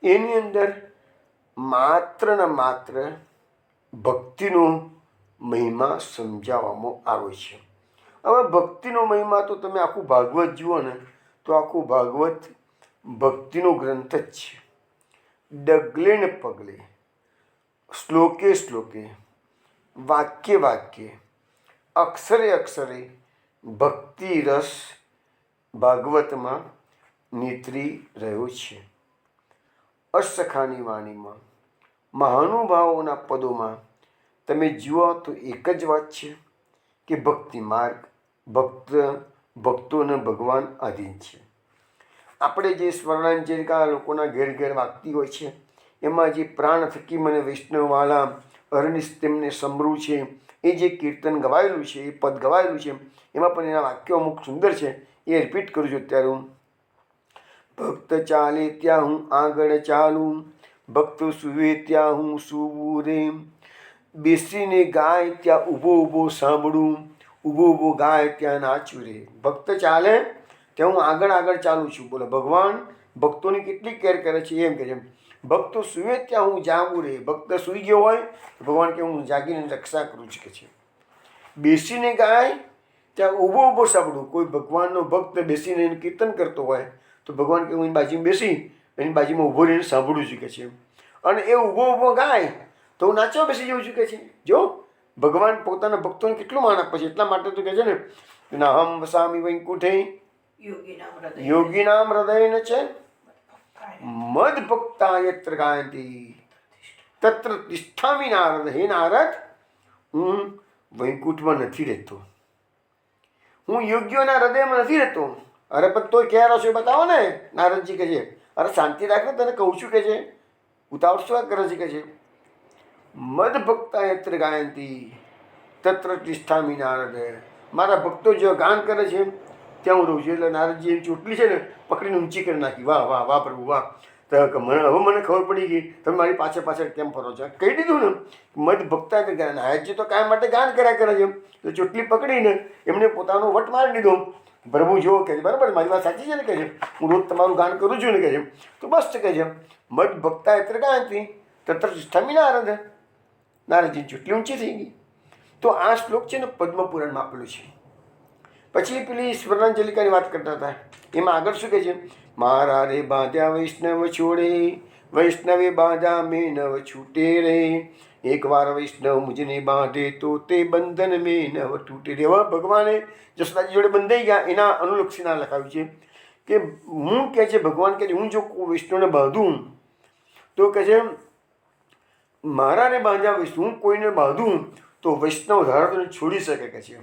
Speaker 1: એની અંદર માત્ર ને માત્ર ભક્તિનો મહિમા સમજાવવામાં આવ્યો છે. હવે ભક્તિનો મહિમા તો તમે આખું ભાગવત જુઓ ને તો આખું ભાગવત ભક્તિનો ગ્રંથ જ છે. ડગલે ને પગલે, શ્લોકે શ્લોકે, વાક્ય વાક્ય, અક્ષરે અક્ષરે ભક્તિ રસ ભાગવતમાં નીતરી રહ્યો છે. અસખાની વાણીમાં, મહાનુભાવોના પદોમાં તમે જુઓ તો એક જ વાત છે કે ભક્તિ માર્ગ ભક્તોને ભગવાન આધીન છે. આપણે જે સ્વર્ણાંજલિકા લોકોના ઘેર ઘેર વાગતી હોય છે એમાં જે પ્રાણ થકી મને વૈષ્ણવવાળા અરનિશ તેમને સમરું છે એ જે કીર્તન ગવાયેલું છે, એ પદ ગવાયેલું છે, એમાં પણ એના વાક્યો અમુક સુંદર છે, એ રિપીટ કરું છું અત્યારે હું. ભક્ત ચાલે ત્યાં હું આગળ ચાલું, ભક્ત સૂવે ત્યાં હું સૂવું રે, બેસીને ગાય ત્યાં ઊભો ઊભો સાંભળું, ઊભો ઊભો ગાય ત્યાં નાચું રે. ભક્ત ચાલે ત્યાં હું આગળ આગળ ચાલું છું. બોલો, ભગવાન ભક્તોની કેટલી કેર કરે છે એમ કે છે. ભક્તો સૂવે ત્યાં હું જાગું રે, ભક્ત સૂઈ ગયો હોય તો ભગવાન કે હું જાગીને રક્ષા કરું છું કે છે. બેસીને ગાય ત્યાં ઊભો ઊભો સાંભળું, કોઈ ભગવાનનો ભક્ત બેસીને એને કીર્તન કરતો હોય તો ભગવાન કે હું એની બાજુમાં બેસી એની બાજુમાં ઊભો રહીને સાંભળું છું કે છે. અને એ ઊભો ઊભો ગાય તો હું નાચવા બેસી જવું છું કે છે. જો ભગવાન પોતાના ભક્તોને કેટલું માન આપે છે. એટલા માટે તો કહે છે ને નાહમ વસામી વૈકુંઠે યોગીનામ હૃદય છે મદ ભક્તા યત્ર ગાયંતી તત્ર તિષ્ઠામિ નારદ. હે નારદ, હું વૈકુંઠમાં નથી રહેતો, હું યોગીઓના હૃદયમાં નથી રહેતો. અરે પણ તોય ક્યાં રહો છો બતાવો ને. નારદજી કહે છે અરે શાંતિ રાખ ને, તને કહું છું કે છે, ઉતાવળ શું કરે છે કે છે. મદ ભક્તા યત્ર ગાયંતી તત્ર તિષ્ઠામિ નારદ. મારા ભક્તો જો ગાન કરે છે ત્યાં હું રહું છું. એટલે નારદજી એની ચોટલી છે ને પકડીને ઊંચી કરી નાખી. વાહ વાહ વાહ પ્રભુ વાહ. તો હવે મને ખબર પડી ગઈ તમે મારી પાછળ પાછળ કેમ ફરો છો. કહી દીધું ને મદ ભક્તા યત્ર ગાયન. નાયકજી તો કાંઈ માટે ગાન કર્યા કરે છે. તો ચોટલી પકડીને એમને પોતાનો વટ મારી દીધો. પ્રભુ જો કહે છે બરાબર, મારી વાત સાચી છે ને કહે છે, હું રોજ તમારું ગાન કરું છું ને કહે છે. તો બસ કહે છે મદ ભક્તા યત્ર ગાયંતી તત્ર તિષ્ઠામિ નારદ. નારદજીની ચોટલી ઊંચી થઈ ગઈ. તો આ શ્લોક છે ને પદ્મપુરાણમાં આપેલું છે. પછી પેલી સ્વર્ણાંજલિકાની વાત કરતા હતા એમાં આગળ શું કહે છે? મારા રે બાંધ્યા વૈષ્ણવ છોડે, વૈષ્ણવે બાંધ્યા મેં નવ છૂટે રે, એકવાર વૈષ્ણવ મુજને બાંધે તો તે બંધન મેં નવ તૂટે રે. હવે ભગવાને જસોદાજી જોડે બંધાઈ ગયા એના અનુલક્ષીના લખાવ્યું છે કે હું કહે છે ભગવાન કહે છે હું જો વૈષ્ણવને બાંધું તો કહે છે મારા રે બાંધ્યા વૈષ્ણવ, હું કોઈને બાંધું તો વૈષ્ણવ ધારતોને છોડી શકે કે છે.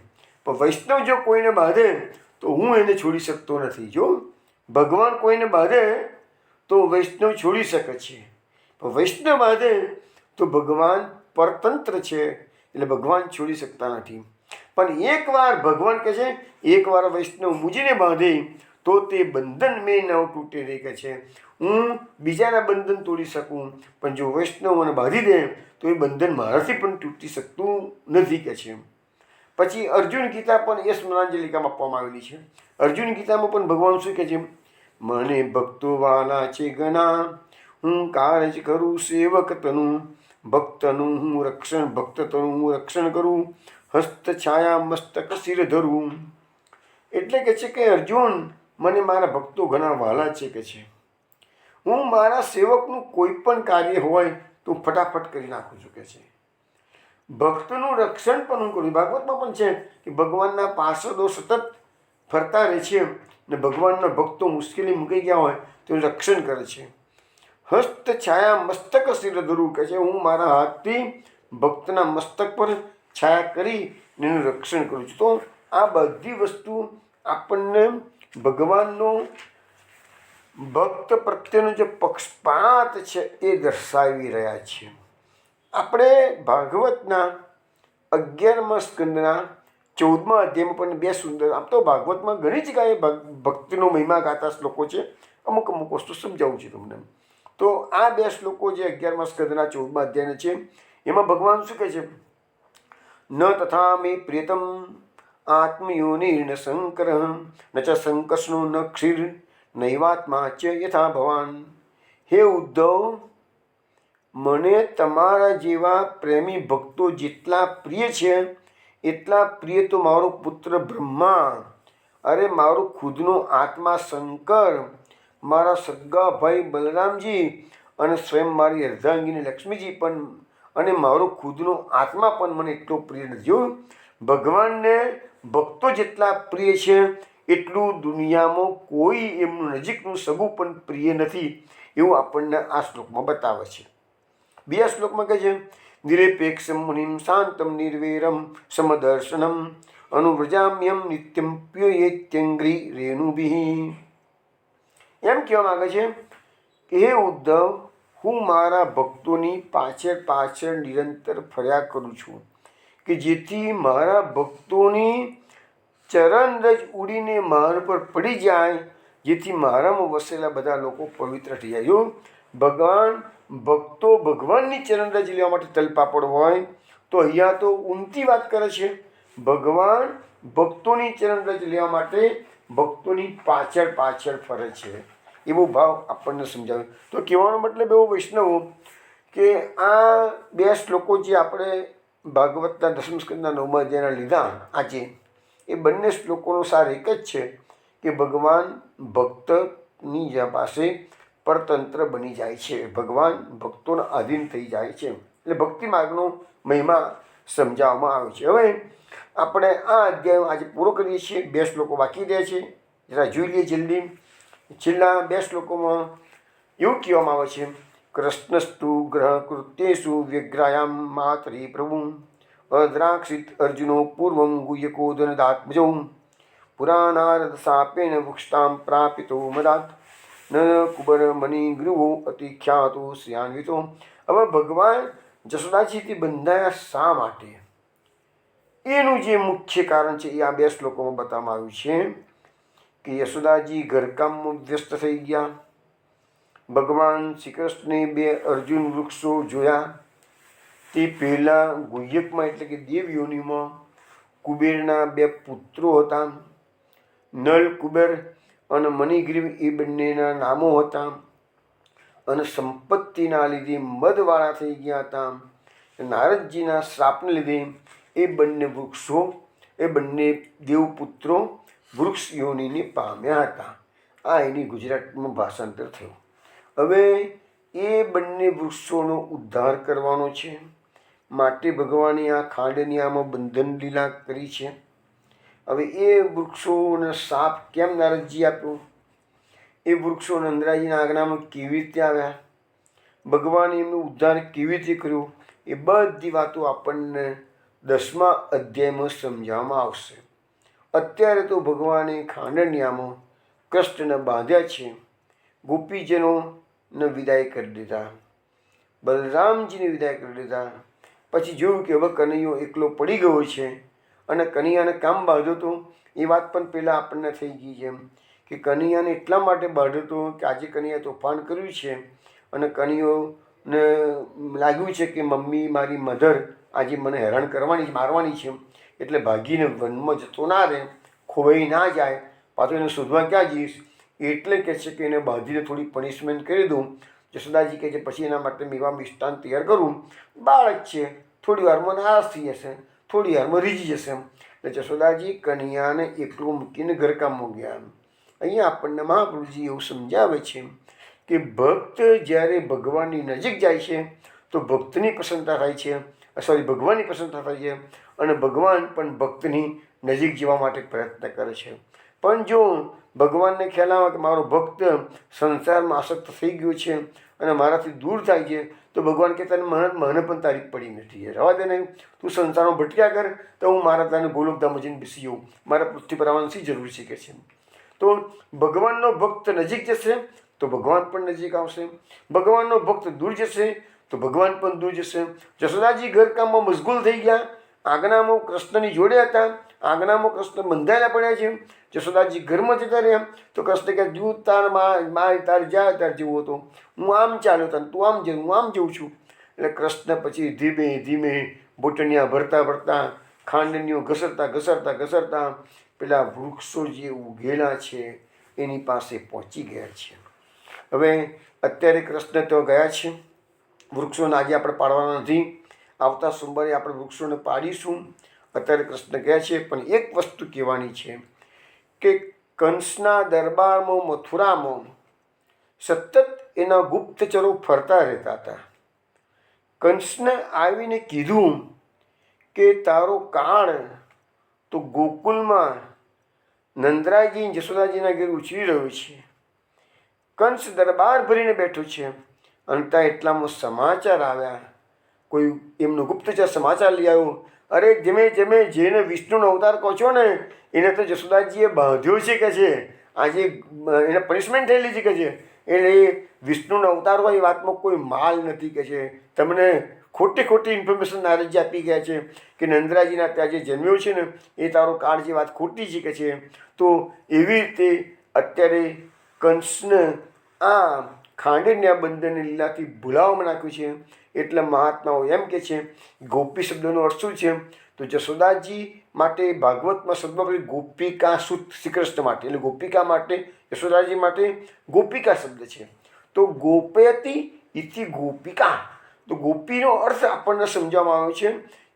Speaker 1: પણ વૈષ્ણવ જો કોઈને બાંધે તો હું એને છોડી શકતો નથી. જો ભગવાન કોઈને બાંધે તો વૈષ્ણવ છોડી શકે છે, પણ વૈષ્ણવ બાંધે તો ભગવાન પરતંત્ર છે એટલે ભગવાન છોડી શકતા નથી. પણ એકવાર ભગવાન કહે છે એકવાર વૈષ્ણવ મુજીને બાંધે તો તે બંધન મેં ન તૂટે રે કે છે. હું બીજાના બંધન તોડી શકું પણ જો વૈષ્ણવ મને બાંધી દે તો એ બંધન મારાથી પણ તૂટી શકતું નથી કે છે. પછી અર્જુન ગીતા પણ એ સ્મરણાંજલિકામાં આપવામાં આવેલી છે. અર્જુન ગીતામાં પણ ભગવાન શું કહે છે? મને ભક્તો વાલા છે ઘણા, હું કારજ કરું સેવક તનું, ભક્તનું હું રક્ષણ કરું, હસ્ત છાયા મસ્તક શિર ધરું. એટલે કે છે કે અર્જુન, મને મારા ભક્તો ઘણા વહાલા છે કે છે. હું મારા સેવકનું કોઈ પણ કાર્ય હોય તો ફટાફટ કરી નાખું છું કે છે. ભક્તનું રક્ષણ પણ હું કરું. ભાગવતમાં પણ છે કે ભગવાનના પાર્ષદો સતત ફરતા રહે છે ને ભગવાનના ભક્તો મુશ્કેલી મૂકી ગયા હોય તો રક્ષણ કરે છે. હસ્ત છાયા મસ્તક શિર ધરું કે છે, હું મારા હાથથી ભક્તના મસ્તક પર છાયા કરી એનું રક્ષણ કરું છું. તો આ બધી વસ્તુ આપણને ભગવાનનો ભક્ત પ્રત્યેનો જે પક્ષપાત છે એ દર્શાવી રહ્યા છે. આપણે ભાગવતના 11મા સ્કંદના 14મા અધ્યાયમાં પણ બે સુંદર, આમ તો ભાગવતમાં ઘણી જગ્યાએ ભક્તિનો મહિમા ગાતા શ્લોકો છે. અમુક વસ્તુ સમજાવું છું તમને. તો આ બે શ્લોકો જે 11મા સ્કંદના 14મા અધ્યાયના છે એમાં ભગવાન શું કહે છે? ન તથા મે પ્રિયતમ આત્મયોનિર્ન શંકર ન ચ સંકર્ષણો ન ક્ષીર નૈવાત્મા ચ યથા ભવાન. હે ઉદ્ધવ, મને તમારા જેવા પ્રેમી ભક્તો જેટલા પ્રિય છે એટલા પ્રિય તો મારો પુત્ર બ્રહ્મા, અરે મારો ખુદનો આત્મા શંકર, મારા સગા ભાઈ બલરામજી અને સ્વયં મારી અર્ધાંગીની લક્ષ્મીજી પણ, અને મારો ખુદનો આત્મા પણ મને એટલો પ્રિય નથી. ભગવાનને ભક્તો જેટલા પ્રિય છે એટલું દુનિયામાં કોઈ એમનું નજીકનું સગું પણ પ્રિય નથી, એવું આપણને આ શ્લોકમાં બતાવે છે. બીજા શ્લોકમાં કહે છે, નિરપેક્ષમ મુનિમ શાંતમ નિર્વેરમ સમદર્શનમ અનુવ્રજામ્યમ નિત્યમ પ્યયેત્યંગ્રી રેણુભિ. એમ કહેવા માગે છે કે હે ઉદ્ધવ, હું મારા ભક્તોની પાછળ નિરંતર ફર્યા કરું છું કે જેથી મારા ભક્તોની ચરણરજ ઉડીને મારા પર પડી જાય, જેથી મારામાં વસેલા બધા લોકો પવિત્ર થઈ જાય. જો ભક્તો ભગવાનની ચરણરજ લેવા માટે તલપાપડ હોય તો અહીંયા તો ઊંધી વાત કરે છે. ભગવાન ભક્તોની ચરણરજ લેવા માટે ભક્તોની પાછળ ફરે છે, એવો ભાવ આપણને સમજાવે. તો કહેવાનો મતલબ એવો વૈષ્ણવો કે આ બે શ્લોકો જે આપણે ભાગવતના 10મા સ્કંદના 9મા અધ્યાયના લીધા આજે, એ બંને શ્લોકોનો સાર એક જ છે કે ભગવાન ભક્તની પાસે પરતંત્ર બની જાય છે, ભગવાન ભક્તોના આધીન થઈ જાય છે. એટલે ભક્તિ માર્ગનો મહિમા સમજાવવામાં આવે છે. હવે આપણે આ અધ્યાય આજે પૂરો કરીએ છીએ. 2 શ્લોકો બાકી રહ્યા છે, જરા જોઈ લઈએ જલ્દી. છેલ્લા 2 શ્લોકોમાં એવું કહેવામાં આવે છે, કૃષ્ણસ્તુ ગ્રહ કૃત્યેષુ વ્યગ્રાયામ માતરી પ્રભુ અદ્રાક્ષિત અર્જુનો પૂર્વમ ગુહ્યકોદનદાત્મજૌ પુરાનારદ સાપેન વૃક્ષતામ પ્રાપિતો મદાત ન કુબર મણિગ્રીવો અતિખ્યાતો શ્રિયાન્વિતો. હવે ભગવાન જશોદાજીથી બંધાયા શા માટે, એનું જે મુખ્ય કારણ છે એ આ 2 શ્લોકોમાં બતાવવામાં આવ્યું છે કે યશોદાજી ઘરકામમાં વ્યસ્ત થઈ ગયા. ભગવાન શ્રી કૃષ્ણે 2 અર્જુન વૃક્ષો જોયા. તે પહેલાં ગુહ્યકમાં એટલે કે દેવયોનીમાં કુબેરના 2 પુત્રો હતા. નલ કુબેર અને મણિગ્રીવ એ બંનેના નામો હતા, અને સંપત્તિના લીધે મદવાળા થઈ ગયા હતા. નારદજીના શ્રાપને લીધે એ બંને વૃક્ષો, એ બંને દેવપુત્રો વૃક્ષ યોનિને પામ્યા હતા. આ એની ગુજરાતમાં ભાષાંતર થયું. હવે એ બંને વૃક્ષોનો ઉદ્ધાર કરવાનો છે માટે ભગવાને આ ખાંડનિયામાં બંધન લીલા કરી છે. હવે એ વૃક્ષોને સાપ કેમ નારદજી આપ્યો, એ વૃક્ષો નંદરાજીના આજ્ઞામાં કેવી રીતે આવ્યા, ભગવાને એમનો ઉદ્ધાર કેવી રીતે કર્યો, એ બધી વાતો આપણને 10મા અધ્યાયમાં સમજાવવામાં આવશે. અત્યારે તો ભગવાને ખાંડનિયામાં કૃષ્ણને બાંધ્યા છે, ગોપીજનોને વિદાય કરી દીધા, બલરામજીને વિદાય કરી દીધા. પછી જોયું કે હવે કનૈયો એકલો પડી ગયો છે, અને કનૈયાને કામ બાંધ્યો હતો એ વાત પણ પહેલાં આપણને થઈ ગઈ છે કે કનૈયાને એટલા માટે બાંધ્યો હતો કે આજે કનૈયા તોફાન કર્યું છે, અને કનૈયોને લાગ્યું છે કે મમ્મી મારી મધર આજે મને હેરાન કરવાની છે, મારવાની છે, એટલે ભાગીને વનમાં જતો ના રહે, ખોવાઈ ના જાય, પાછો એને શોધવા ક્યાં જઈશ, એટલે કહે છે કે એને બાંધીને થોડી પનિશમેન્ટ કરી દઉં જશોદાજી કહે છે પછી એના માટે મેવા મિષ્ટાન તૈયાર કરું. બાળક છે, થોડી વારમાં નારાજ થઈ જશે, થોડી વારમાં રીઝી જશે. એટલે જશોદાજી કન્યાને એકલું મૂકીને ઘરકામમાં ગયા. અહીંયા આપણને મહાપ્રભુજી એવું સમજાવે છે કે ભક્ત જ્યારે ભગવાનની નજીક જાય છે તો ભક્તની પ્રસન્નતા થાય છે, ભગવાનની પ્રસન્નતા થાય છે, અને ભગવાન પણ ભક્તની નજીક જવા માટે પ્રયત્ન કરે છે. પણ જો ભગવાનને ખ્યાલ આવે કે મારો ભક્ત સંસારમાં આસક્ત થઈ ગયો છે અને મારાથી દૂર થાય છે, તો ભગવાન કે તને મને પણ તારીફ પડી નથી, રવા દે નહીં, તું સંસારમાં ભટક્યા કર, તો હું મારા તને ગોલોકધામમાં જઈને બેસી જાઉં, મારા પૃથ્વી પર આવવાની શી જરૂર છે કે છે. તો ભગવાનનો ભક્ત નજીક જશે તો ભગવાન પણ નજીક આવશે, ભગવાનનો ભક્ત દૂર જશે તો ભગવાન પણ દૂર જશે. જશોદાજી ઘરકામમાં મશગુલ થઈ ગયા, આંગણામાં કૃષ્ણની જોડે હતા, આંગણામાં કૃષ્ણ બંધાયેલા પડ્યા છે. જશોદાજી ઘરમાં જતા રહ્યા તો કૃષ્ણ કહે તું તાર માય તાર જા તાર જેવો હતો, હું આમ ચાલ્યો તને તું આમ જવું, હું આમ જઉં છું. એટલે કૃષ્ણ પછી ધીમે ધીમે બોટનિયા ભરતા ભરતા, ખાંડનીઓ ઘસરતા ઘસરતા ઘસરતા પેલા વૃક્ષો જે ઉગેલા છે એની પાસે પહોંચી ગયા છે. હવે અત્યારે કૃષ્ણ તો ગયા છે, વૃક્ષોને આજે આપણે પાડવાના નથી, આવતા સોમવારે આપણે વૃક્ષોને પાડીશું. અત્યારે કૃષ્ણ કહે છે પણ એક વસ્તુ કહેવાની છે કે કંસના દરબારમાં મથુરામાં સતત એના ગુપ્તચરો ફરતા રહેતા હતા. કંસને આવીને કીધું કે તારો કાળ તો ગોકુલમાં નંદરાયજી જશોદાજીના ઘેર ઉછળી રહ્યો છે. કંસ દરબાર ભરીને બેઠો છે અને ત્યાં એટલામાં સમાચાર આવ્યા, કોઈ એમનો ગુપ્તચર સમાચાર લઈ આવ્યો, અરે જેમે જેને વિષ્ણુનો અવતાર કહો છો ને એને તો જશોદાજીએ બાંધ્યો છે કે છે, આજે એને પનિશમેન્ટ થયેલી છે કે છે, એટલે એ વિષ્ણુનો અવતાર હોય એ વાતમાં કોઈ માલ નથી કે છે. તમને ખોટી ઇન્ફોર્મેશન નારદજી આપી ગયા છે કે નંદરાજીના ત્યાં જે જન્મ્યો છે ને એ તારો કાળ જે વાત ખોટી છે કે છે. તો એવી રીતે અત્યારે કંસને આ ખાંડેન્યા બંધનની લીલાથી ભૂલાવવામાં નાખ્યું છે. એટલે મહાત્માઓ એમ કે છે ગોપી શબ્દનો અર્થ શું છે, તો જશોદાજી માટે ભાગવતમાં શબ્દ ગોપિકા સુત શ્રી કૃષ્ણ માટે, એટલે ગોપિકા માટે યશોદાજી માટે ગોપિકા શબ્દ છે. તો ગોપયતી ઇતિ ગોપિકા, તો ગોપીનો અર્થ આપણને સમજાવવામાં આવ્યો છે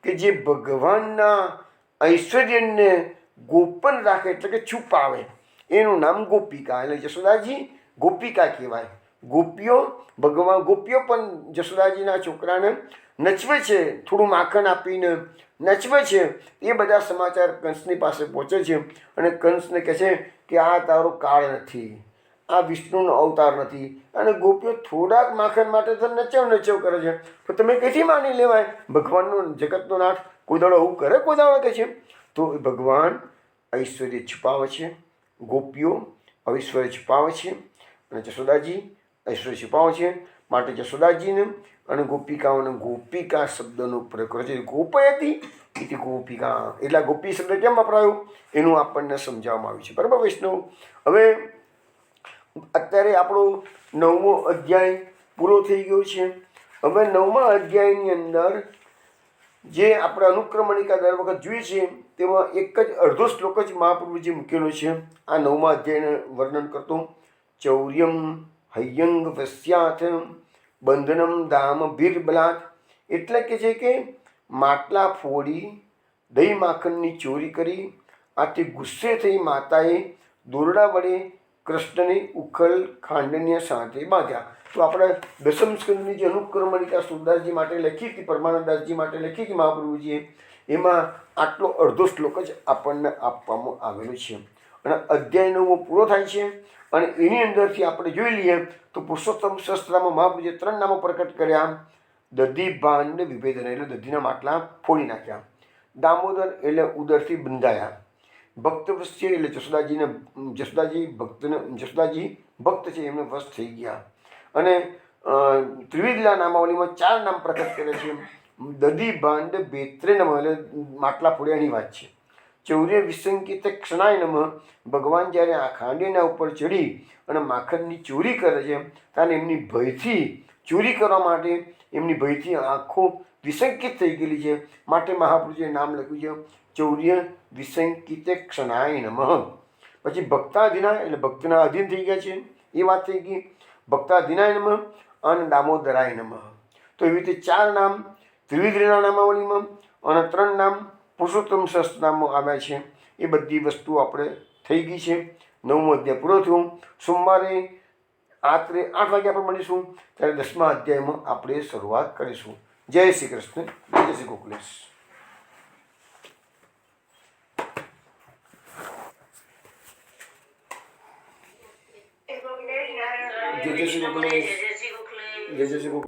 Speaker 1: કે જે ભગવાનના ઐશ્વર્યને ગોપન રાખે એટલે કે છુપાવે, એનું નામ ગોપિકા. એટલે જશોદાજી ગોપિકા કહેવાય. ગોપીઓ પણ જશોદાજીના છોકરાને નચવે છે, થોડું માખણ આપીને નચવે છે. એ બધા સમાચાર કંસની પાસે પહોંચે છે અને કંસને કહે છે કે આ તારો કાળ નથી, આ વિષ્ણુનો અવતાર નથી, અને ગોપીઓ થોડાક માખણ માટે તો નચવ કરે છે. તો તમે કઈથી માની લેવાય ભગવાનનો જગતનો નાથ કોઈ દાડો આવું કરે, કોઈ દાડો કહે છે. તો ભગવાન ઐશ્વર્ય છુપાવે છે, ગોપીઓ ઐશ્વર્ય છુપાવે છે અને જશોદાજી ઐશ્વર્ય છુપાવે છે. માટે જશોદાજીને અને ગોપિકાઓને ગોપિકા શબ્દનો પ્રયોગ કરે છે. ગોપયતી એટલે ગોપિકા, એટલે ગોપી શબ્દ કેમ વપરાયો એનું આપણને સમજાવવામાં આવ્યું છે. બરાબર વૈષ્ણવ, હવે અત્યારે આપણો 9મો અધ્યાય પૂરો થઈ ગયો છે. હવે 9મા અધ્યાયની અંદર જે આપણે અનુક્રમણિકા દર વખત જોઈએ છીએ તેમાં એક જ અડધો શ્લોક જ મહાપ્રભુજી મૂકેલો છે આ 9મા અધ્યાયને વર્ણન કરતો. ચૌર્યમ હૈયંગ વસ્યાથ બંધનમ દામ બિરબલાત, એટલે કે છે કે માટલા ફોડી દહીં માખણની ચોરી કરી, આથી ગુસ્સે થઈ માતાએ દોરડા વડે કૃષ્ણને ઉખલ ખાંડન્ય સાથે બાંધ્યા. તો આપણે દસમ સ્કંદની જે અનુક્રમણિકા સુરદાસજી માટે લખી હતી, પરમાનંદાસજી માટે લખી હતી મહાપ્રભુજીએ, એમાં આટલો અડધો શ્લોક જ આપણને આપવામાં આવેલો છે. અને અધ્યાય 9મો પૂરો થાય છે અને એની અંદરથી આપણે જોઈ લઈએ તો પુરુષોત્તમ શાસ્ત્રમાં મહાપ્રભુજીએ 3 નામો પ્રકટ કર્યા. દધી ભાંડ વિભેદન એટલે દધીના માટલા ફોડી નાખ્યા, દામોદર એટલે ઉદરથી બંધાયા, ભક્ત વશ છે એટલે જશોદાજી ભક્ત છે એમને વશ થઈ ગયા. અને ત્રિવિધલા નામાવલીમાં 4 નામ પ્રકટ કરે છે. દધી ભાંડ બેત્રે નમ એટલે માટલા ફોડ્યાની વાત છે. ચૌર્ય વિસંકેત ક્ષણાય નમ, ભગવાન જ્યારે આ ખાંડીના ઉપર ચડી અને માખણની ચોરી કરે છે ત્યારે એમની ભયથી ચોરી કરવા માટે એમની ભયથી આંખો વિસંકિત થઈ ગયેલી છે. માટે મહાપુરુષે નામ લખ્યું છે ચૌર્ય વિસંકિત ક્ષણાય નમઃ. પછી ભક્તાધીનાય એટલે ભક્તના અધીન થઈ ગયા છે એ વાત થઈ ગઈ. ભક્તાધીનાય નમઃ અને દામોદરાય નમઃ. તો એવી રીતે 4 નામ ત્રિવિધના નામાવલીમાં અને 3 નામ પુરુષોત્તમ સહસ્રનામમાં આવ્યા છે. એ બધી વસ્તુ આપણે થઈ ગઈ છે. 9મો અધ્યાય પૂરો થયો. સોમવારે રાત્રે 8 વાગે આપણે મળીશું, ત્યારે 10મા અધ્યાયમાં આપણે શરૂઆત કરીશું. જય શ્રી કૃષ્ણ, જય શ્રી ગોકુલેશ. જય શ્રી ગોકુલેશ, જય શ્રી ગોકુલેશ.